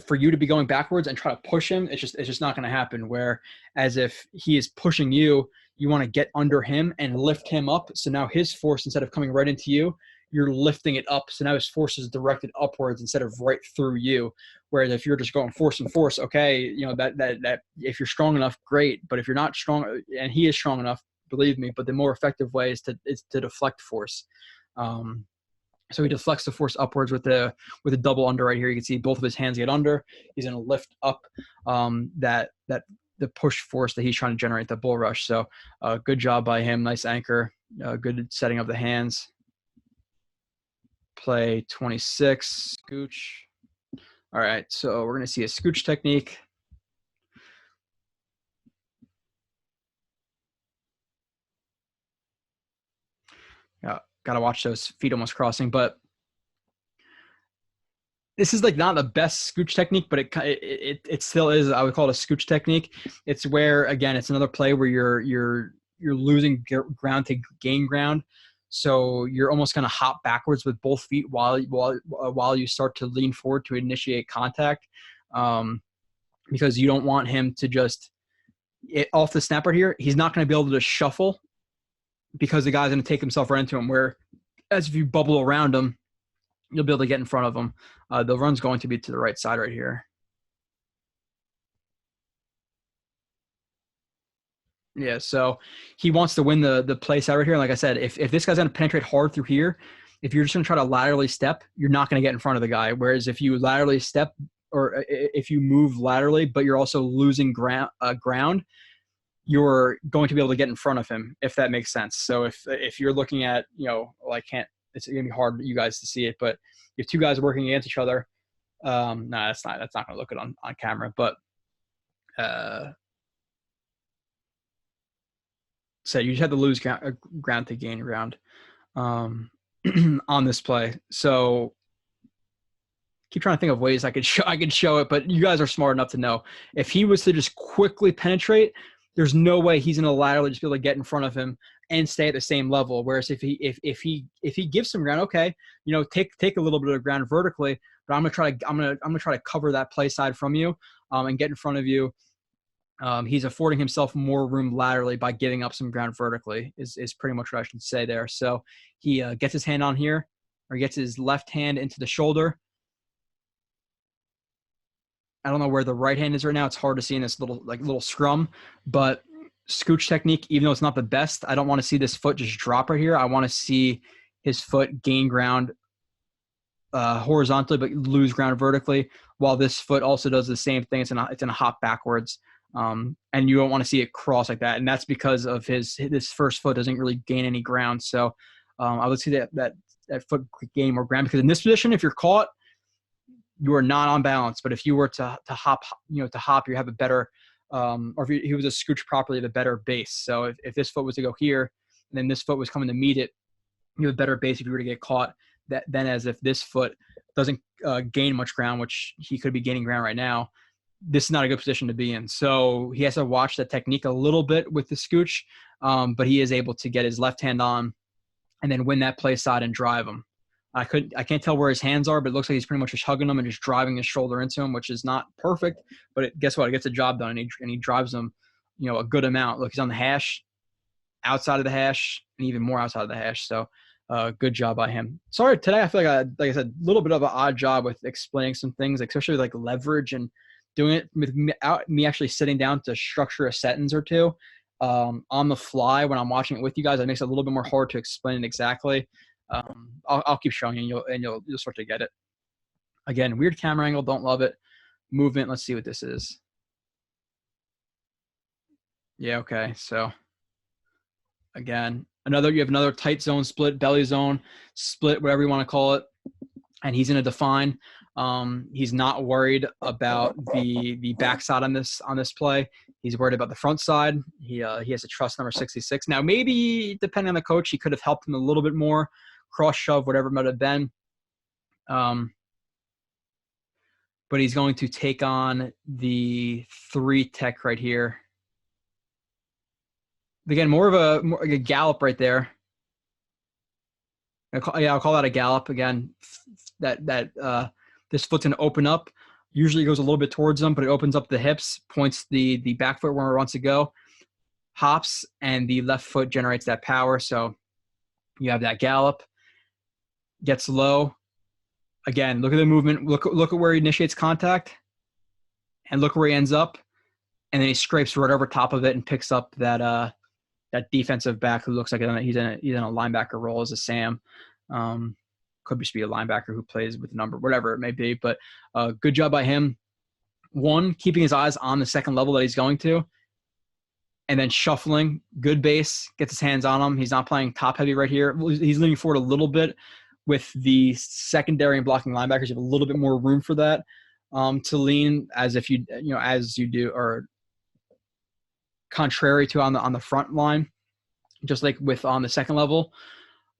for you to be going backwards and try to push him, it's just not going to happen. Whereas if he is pushing you, you want to get under him and lift him up. So now his force, instead of coming right into you, you're lifting it up. So now his force is directed upwards instead of right through you. Whereas if you're just going force and force, okay, that if you're strong enough, great. But if you're not strong, and he is strong enough, believe me, but the more effective way is to deflect force. So he deflects the force upwards with a double under right here. You can see both of his hands get under. He's going to lift up the push force that he's trying to generate, the bull rush. So good job by him. Nice anchor. Good setting of the hands. Play 26, scooch. All right, so we're going to see a scooch technique. Yeah, got to watch those feet almost crossing, but this is like not the best scooch technique, but it still is. I would call it a scooch technique. It's where, again, it's another play where you're losing ground to gain ground. So you're almost going to hop backwards with both feet while you start to lean forward to initiate contact, because you don't want him to just off the snap right here. He's not going to be able to just shuffle, because the guy's going to take himself right into him. Whereas if you bubble around him, you'll be able to get in front of him. The run's going to be to the right side right here. Yeah, so he wants to win the play side right here. Like I said, if this guy's going to penetrate hard through here, if you're just going to try to laterally step, you're not going to get in front of the guy. Whereas if you laterally step, or if you move laterally, but you're also losing ground, you're going to be able to get in front of him, if that makes sense. So if you're looking at, it's going to be hard for you guys to see it, but if two guys are working against each other, that's not going to look good on camera, but so you just have to lose ground to gain ground on this play. So keep trying to think of ways I could show it, but you guys are smart enough to know if he was to just quickly penetrate, there's no way he's going to laterally just be able to get in front of him and stay at the same level. Whereas if he gives some ground, okay, take a little bit of ground vertically, but I'm gonna try to cover that play side from you and get in front of you. He's affording himself more room laterally by giving up some ground vertically is pretty much what I should say there. So he gets his hand on here, or gets his left hand into the shoulder. I don't know where the right hand is right now. It's hard to see in this little scrum, but scooch technique, even though it's not the best, I don't want to see this foot just drop right here. I want to see his foot gain ground horizontally, but lose ground vertically, while this foot also does the same thing. It's in a hop backwards. And you don't want to see it cross like that. And that's because of this first foot doesn't really gain any ground. So I would see that foot gain more ground, because in this position, if you're caught, you are not on balance. But if you were to hop, you have a better, or if he was a scooch properly, the better base. So if this foot was to go here, and then this foot was coming to meet it, you have a better base if you were to get caught than as if this foot doesn't gain much ground, which he could be gaining ground right now, this is not a good position to be in. So he has to watch the technique a little bit with the scooch, but he is able to get his left hand on and then win that play side and drive him. I can't tell where his hands are, but it looks like he's pretty much just hugging him and just driving his shoulder into him, which is not perfect, but guess what? It gets the job done, and he drives him, a good amount. Look, he's on the hash, outside of the hash, and even more outside of the hash. So good job by him. Sorry, today I feel like I said, a little bit of an odd job with explaining some things, especially like leverage and doing it without me actually sitting down to structure a sentence or two on the fly when I'm watching it with you guys. It makes it a little bit more hard to explain it exactly. I'll keep showing you, and you'll start to get it. Again, weird camera angle, don't love it. Movement, let's see what this is. Yeah, okay. So again, you have another tight zone split, belly zone split, whatever you want to call it, and he's going to define. He's not worried about the backside on this play. He's worried about the front side. He has to trust number 66. Now, maybe depending on the coach, he could have helped him a little bit more, cross shove, whatever it might have been. But he's going to take on the 3 tech right here. Again, more like a gallop right there. I'll call that a gallop again. This foot's gonna open up. Usually it goes a little bit towards them, but it opens up the hips, points the back foot where it wants to go, hops, and the left foot generates that power. So you have that gallop, gets low. Again, look at the movement. Look at where he initiates contact, and look where he ends up, and then he scrapes right over top of it and picks up that defensive back who looks like he's in a linebacker role as a Sam. Could just be a linebacker who plays with the number, whatever it may be. But good job by him. One, keeping his eyes on the second level that he's going to, and then shuffling. Good base, gets his hands on him. He's not playing top heavy right here. He's leaning forward a little bit. With the secondary and blocking linebackers, you have a little bit more room for that to lean as if you do, or contrary to on the front line. Just like with on the second level,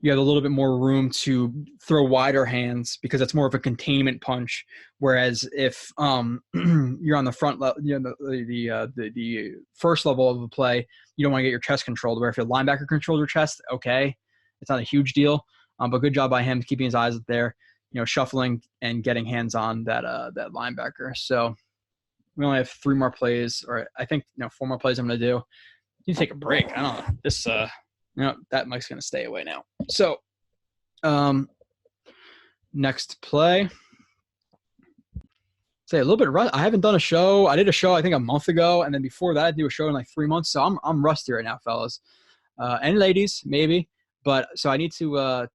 you have a little bit more room to throw wider hands because it's more of a containment punch. Whereas if you're on the front level, the first level of the play, you don't want to get your chest controlled. Where if your linebacker controls your chest, okay, it's not a huge deal. But good job by him keeping his eyes up there, shuffling and getting hands on that linebacker. So we only have 3 more plays, or I think 4 more plays I'm going to do. You take a break. I don't know. This that mic's going to stay away now. So next play. Say a little bit I haven't done a show. I did a show I think a month ago, and then before that I did a show in like 3 months. So I'm rusty right now, fellas. And ladies, maybe. But so I need to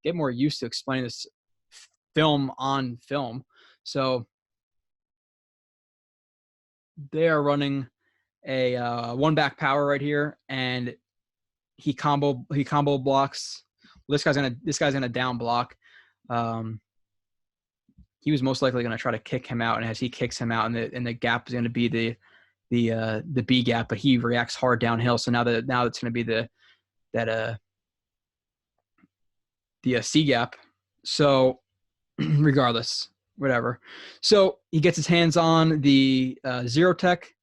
get more used to explaining this film on film. So they are running a 1-back power right here, and he combo blocks. This guy's gonna down block. He was most likely gonna try to kick him out, and as he kicks him out, and the gap is gonna be the B gap, but he reacts hard downhill. So now it's gonna be the C gap. So regardless, whatever. So he gets his hands on the 0 tech.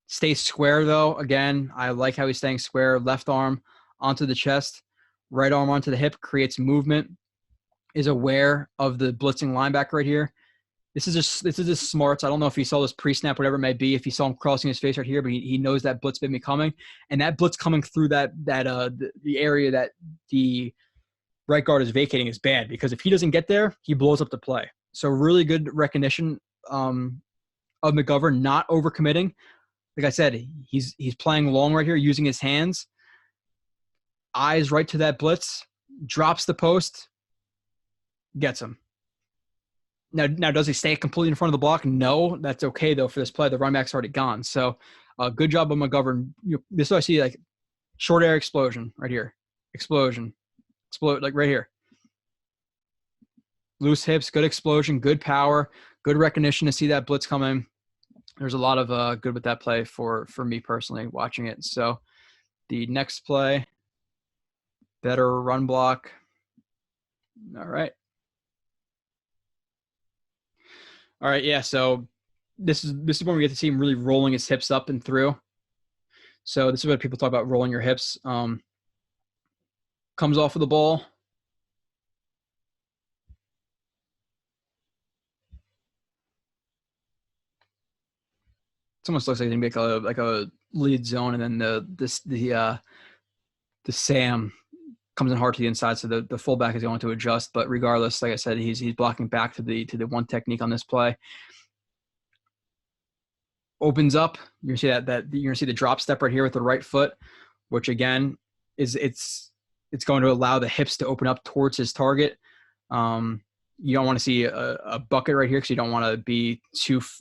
Stays square though. Again, I like how he's staying square. Left arm onto the chest, right arm onto the hip, creates movement, is aware of the blitzing linebacker right here. This is just smarts. I don't know if he saw this pre-snap, whatever it may be, if he saw him crossing his face right here, but he knows that blitz may be coming. And that blitz coming through the area that the right guard is vacating is bad, because if he doesn't get there, he blows up the play. So really good recognition of McGovern, not overcommitting. Like I said, he's playing long right here, using his hands. Eyes right to that blitz, drops the post, gets him. Now, does he stay completely in front of the block? No, that's okay though for this play. The run back's already gone. So, good job of McGovern. This is what I see, like short air explosion right here, explode like right here. Loose hips, good explosion, good power, good recognition to see that blitz coming. There's a lot of good with that play for me personally watching it. So, the next play, better run block. All right. All right, yeah. So this is when we get to see him really rolling his hips up and through. So this is what people talk about, rolling your hips. Comes off of the ball. It almost looks like they make a lead zone, and then the Sam comes in hard to the inside, so the fullback is going to adjust. But regardless, like I said, he's blocking back to the one technique on this play. Opens up. You're gonna see that you're gonna see the drop step right here with the right foot, which again is it's going to allow the hips to open up towards his target. You don't want to see a bucket right here because you don't want to be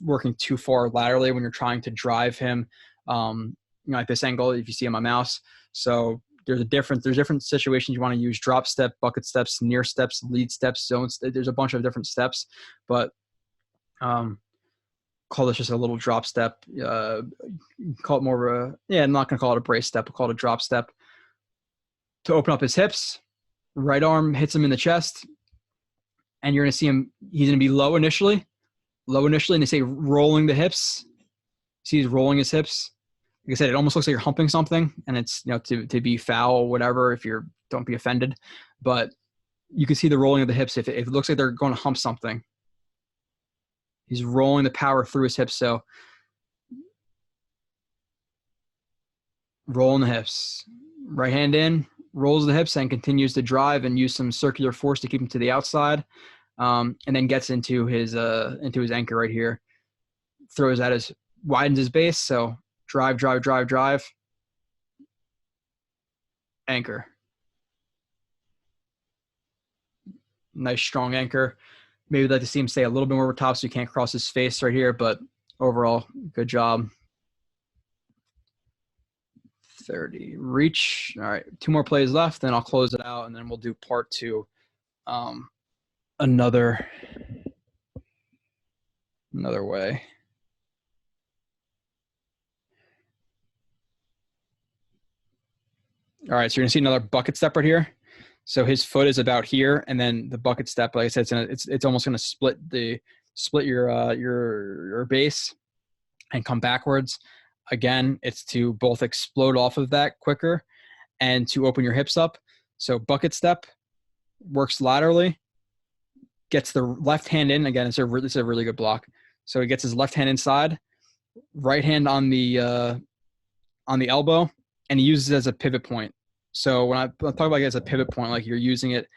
working too far laterally when you're trying to drive him. Like this angle, if you see on my mouse. So there's different situations you want to use: drop step, bucket steps, near steps, lead steps, zones. There's a bunch of different steps, but call this just a little drop step. Call it more of I'm not going to call it a brace step. I'll call it a drop step to open up his hips. Right arm hits him in the chest, and you're going to see him. He's going to be low initially, and they say rolling the hips. See, he's rolling his hips. Like I said, it almost looks like you're humping something, and it's to be foul or whatever. If you're, don't be offended, but you can see the rolling of the hips. If it looks like they're going to hump something, he's rolling the power through his hips. So rolling the hips, right hand in, rolls the hips, and continues to drive and use some circular force to keep him to the outside, and then gets into his anchor right here. Throws at his, widens his base. So drive, anchor. Nice strong anchor. Maybe I'd like to see him stay a little bit more over top so you can't cross his face right here, but overall, good job. 30. Reach. All right, 2 more plays left, then I'll close it out, and then we'll do part 2. Another way. All right, so you're gonna see another bucket step right here. So his foot is about here, and then the bucket step, like I said, it's almost gonna split your base and come backwards. Again, it's to both explode off of that quicker and to open your hips up. So bucket step works laterally, gets the left hand in. Again, it's a really good block. So he gets his left hand inside, right hand on the elbow, and he uses it as a pivot point. So when I talk about it as a pivot point, like you're using it,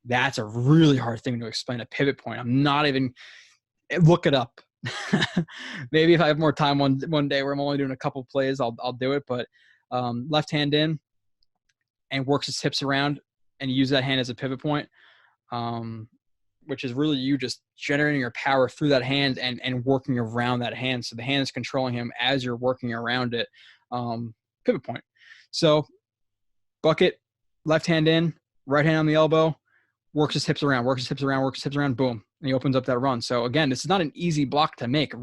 that's a really hard thing to explain, a pivot point. I'm not even – look it up. Maybe if I have more time one day where I'm only doing a couple plays, I'll do it. But left hand in and works his hips around, and you use that hand as a pivot point, which is really you just generating your power through that hand and working around that hand. So the hand is controlling him as you're working around it. Pivot point. So bucket, left hand in, right hand on the elbow, works his hips around, boom, and he opens up that run. So again, this is not an easy block to make.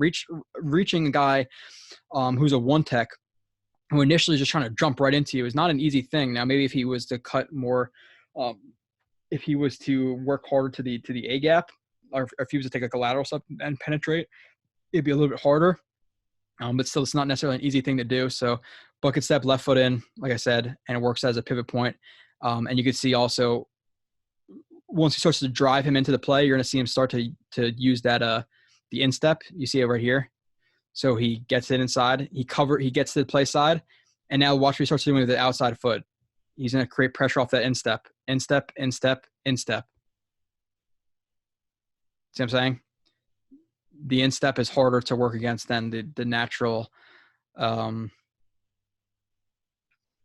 Reaching a guy who's a one tech who initially is just trying to jump right into you is not an easy thing. Now, maybe if he was to cut more, if he was to work harder to the A gap, or if he was to take like a lateral step and penetrate, it'd be a little bit harder. But still, it's not necessarily an easy thing to do. So bucket step, left foot in, like I said, and it works as a pivot point. And you can see also, once he starts to drive him into the play, you're going to see him start to use that the instep. You see it right here. So he gets it inside. He gets to the play side, and now watch what he starts doing with the outside foot. He's going to create pressure off that instep. See what I'm saying? The instep is harder to work against than the natural.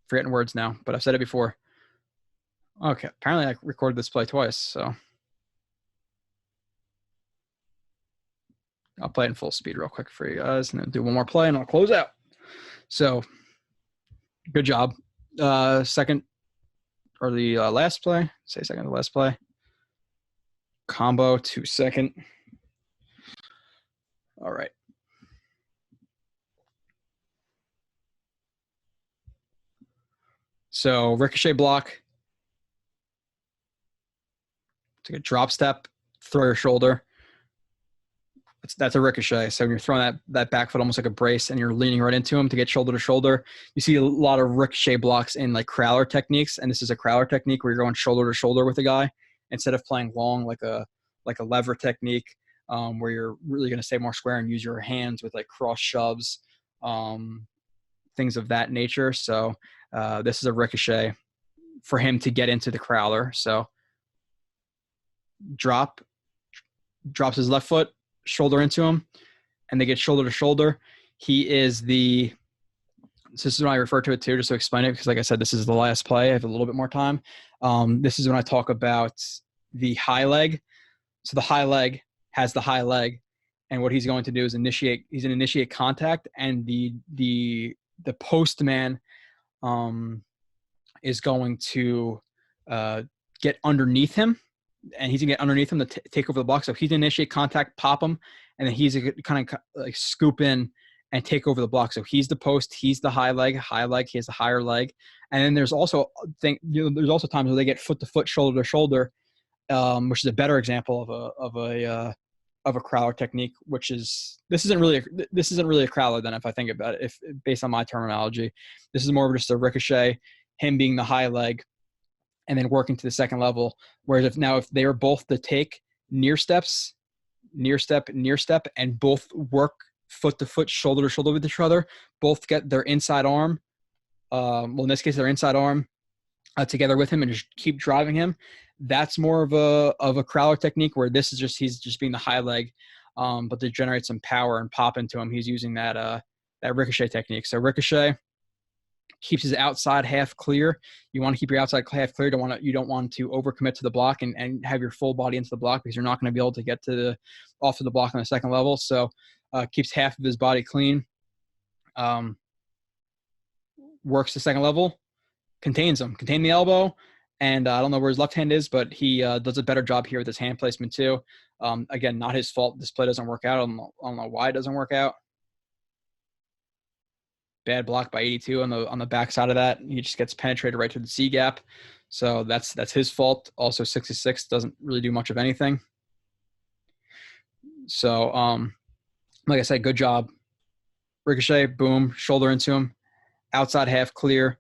Forgetting words now, but I've said it before. Okay, apparently I recorded this play twice, so I'll play it in full speed real quick for you guys, and then do one more play, and I'll close out. So, good job. Second, or the last play. Say second to last play. Combo to second. All right. So, ricochet block. Take a drop step, throw your shoulder, That's a ricochet. So when you're throwing that back foot almost like a brace and you're leaning right into him to get shoulder to shoulder, you see a lot of ricochet blocks in like crowler techniques. And this is a crowler technique where you're going shoulder to shoulder with a guy instead of playing long like a lever technique, where you're really going to stay more square and use your hands with like cross shoves, things of that nature. So this is a ricochet for him to get into the crowler. So drops his left foot, shoulder into him, and they get shoulder to shoulder. This is when I refer to it too, just to explain it, because like I said, this is the last play. I have a little bit more time. This is when I talk about the high leg. So the high leg has the high leg, and what he's going to do is initiate contact, and the postman is going to get underneath him, and he's gonna get underneath him to take over the block. So he's gonna initiate contact, pop him, and then he's gonna kind of like scoop in and take over the block. So he's the post, he's the high leg, he has the higher leg. And then there's also there's also times where they get foot to foot, shoulder to shoulder, which is a better example of a crowler technique, which is this isn't really a crowler then, if I think about it, if based on my terminology. This is more of just a ricochet, him being the high leg, and then working to the second level. Whereas if they are both to take near step, and both work foot to foot, shoulder to shoulder with each other, both get their inside arm, in this case, their inside arm together with him and just keep driving him. That's more of a crowler technique, where this is he's just being the high leg, but to generate some power and pop into him, he's using that ricochet technique. So ricochet keeps his outside half clear. You want to keep your outside half clear. You don't want to overcommit to the block and have your full body into the block, because you're not going to be able to get off of the block on the second level. So keeps half of his body clean. Works the second level, contain the elbow, and I don't know where his left hand is, but he does a better job here with his hand placement too. Again, not his fault. This play doesn't work out. I don't know why it doesn't work out. Bad block by 82 on the backside of that. He just gets penetrated right to the C gap. So that's his fault. Also 66 doesn't really do much of anything. So like I said, good job. Ricochet, boom, shoulder into him, outside half clear,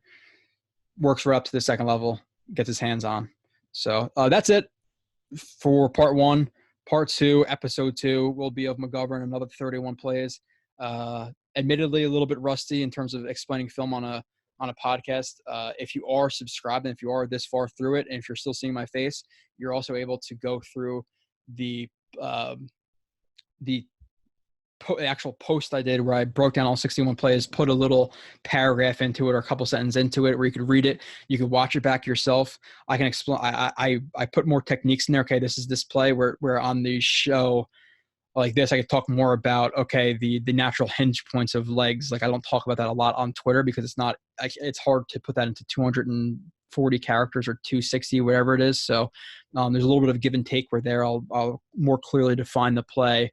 works right up to the second level, gets his hands on. So that's it for part 1. Part 2, episode 2 will be of McGovern, another 31 plays. Admittedly a little bit rusty in terms of explaining film on a podcast. If you are subscribed, and if you are this far through it, and if you're still seeing my face, you're also able to go through the actual post I did, where I broke down all 61 plays, put a little paragraph into it or a couple sentences into it where you could read it. You could watch it back yourself. I can explain. I put more techniques in there. Okay, this is this play where on the show like this, I could talk more about, okay, the natural hinge points of legs. Like I don't talk about that a lot on Twitter, because it's hard to put that into 240 characters or 260, whatever it is. So there's a little bit of give and take where there I'll more clearly define the play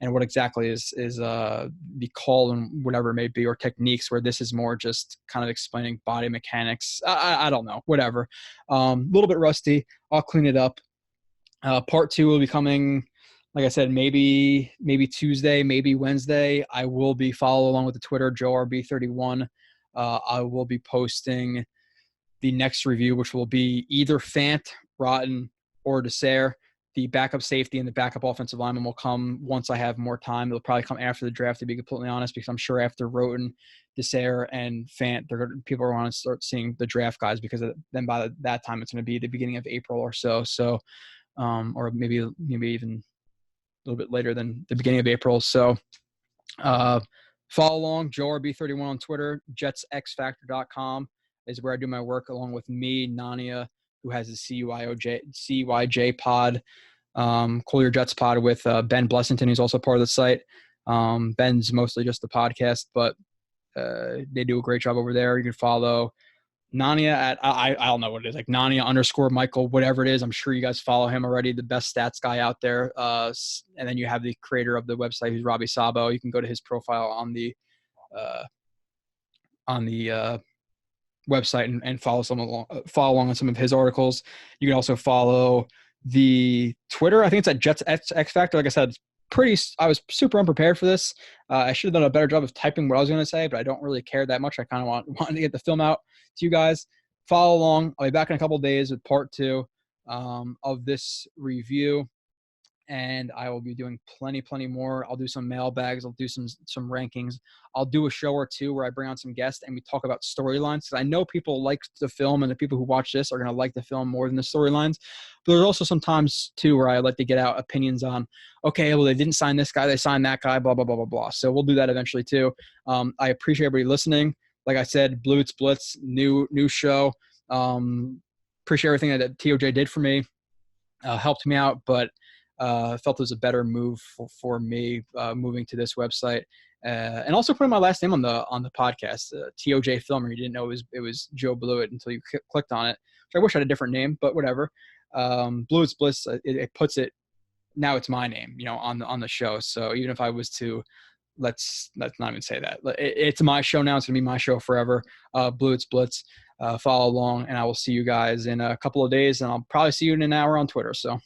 and what exactly is the call and whatever it may be, or techniques, where this is more just kind of explaining body mechanics. I don't know, whatever. A little bit rusty. I'll clean it up. Part 2 will be coming, like I said, maybe Tuesday, maybe Wednesday. I will be following along with the Twitter, JoeRB31. I will be posting the next review, which will be either Fant, Rotten, or Dessert. The backup safety and the backup offensive lineman will come once I have more time. It'll probably come after the draft, to be completely honest, because I'm sure after Roten, Dessert, and Fant, people are going to start seeing the draft guys, because then by that time it's going to be the beginning of April or so. So, or maybe even a little bit later than the beginning of April. So follow along, JoeRB31 on Twitter. JetsXFactor.com is where I do my work, along with me, Nania, who has the CYJ pod, Call Your Jets pod with Ben Blessington, who's also part of the site. Ben's mostly just the podcast, but they do a great job over there. You can follow Nania at, I don't know what it is, like Nania_Michael, whatever it is. I'm sure you guys follow him already, the best stats guy out there. And then you have the creator of the website, who's Robbie Sabo. You can go to his profile on the website and follow along on some of his articles. You can also follow the Twitter. I think it's at Jets X Factor. Like I said, I was super unprepared for this. I should have done a better job of typing what I was going to say, but I don't really care that much. I kind of wanted to get the film out to you guys. Follow along. I'll be back in a couple of days with part 2 of this review. And I will be doing plenty more. I'll do some mailbags. I'll do some rankings. I'll do a show or 2 where I bring on some guests and we talk about storylines. Because I know people like the film, and the people who watch this are going to like the film more than the storylines. But there's also some times, too, where I like to get out opinions on, okay, well, they didn't sign this guy. They signed that guy, blah, blah, blah, blah, blah. So we'll do that eventually, too. I appreciate everybody listening. Like I said, Blewett's Blitz, new show. Appreciate everything that TOJ did for me. Helped me out, but felt it was a better move for me moving to this website, and also putting my last name on the podcast, TOJ Filmer. You didn't know it was Joe Blewett until you clicked on it. Which I wish I had a different name, but whatever. Blewett's Bliss, it puts it now. It's my name, on the show. So even if I was to let's not even say that, it's my show now. It's gonna be my show forever. Blewett's Blitz. Follow along, and I will see you guys in a couple of days, and I'll probably see you in an hour on Twitter. So.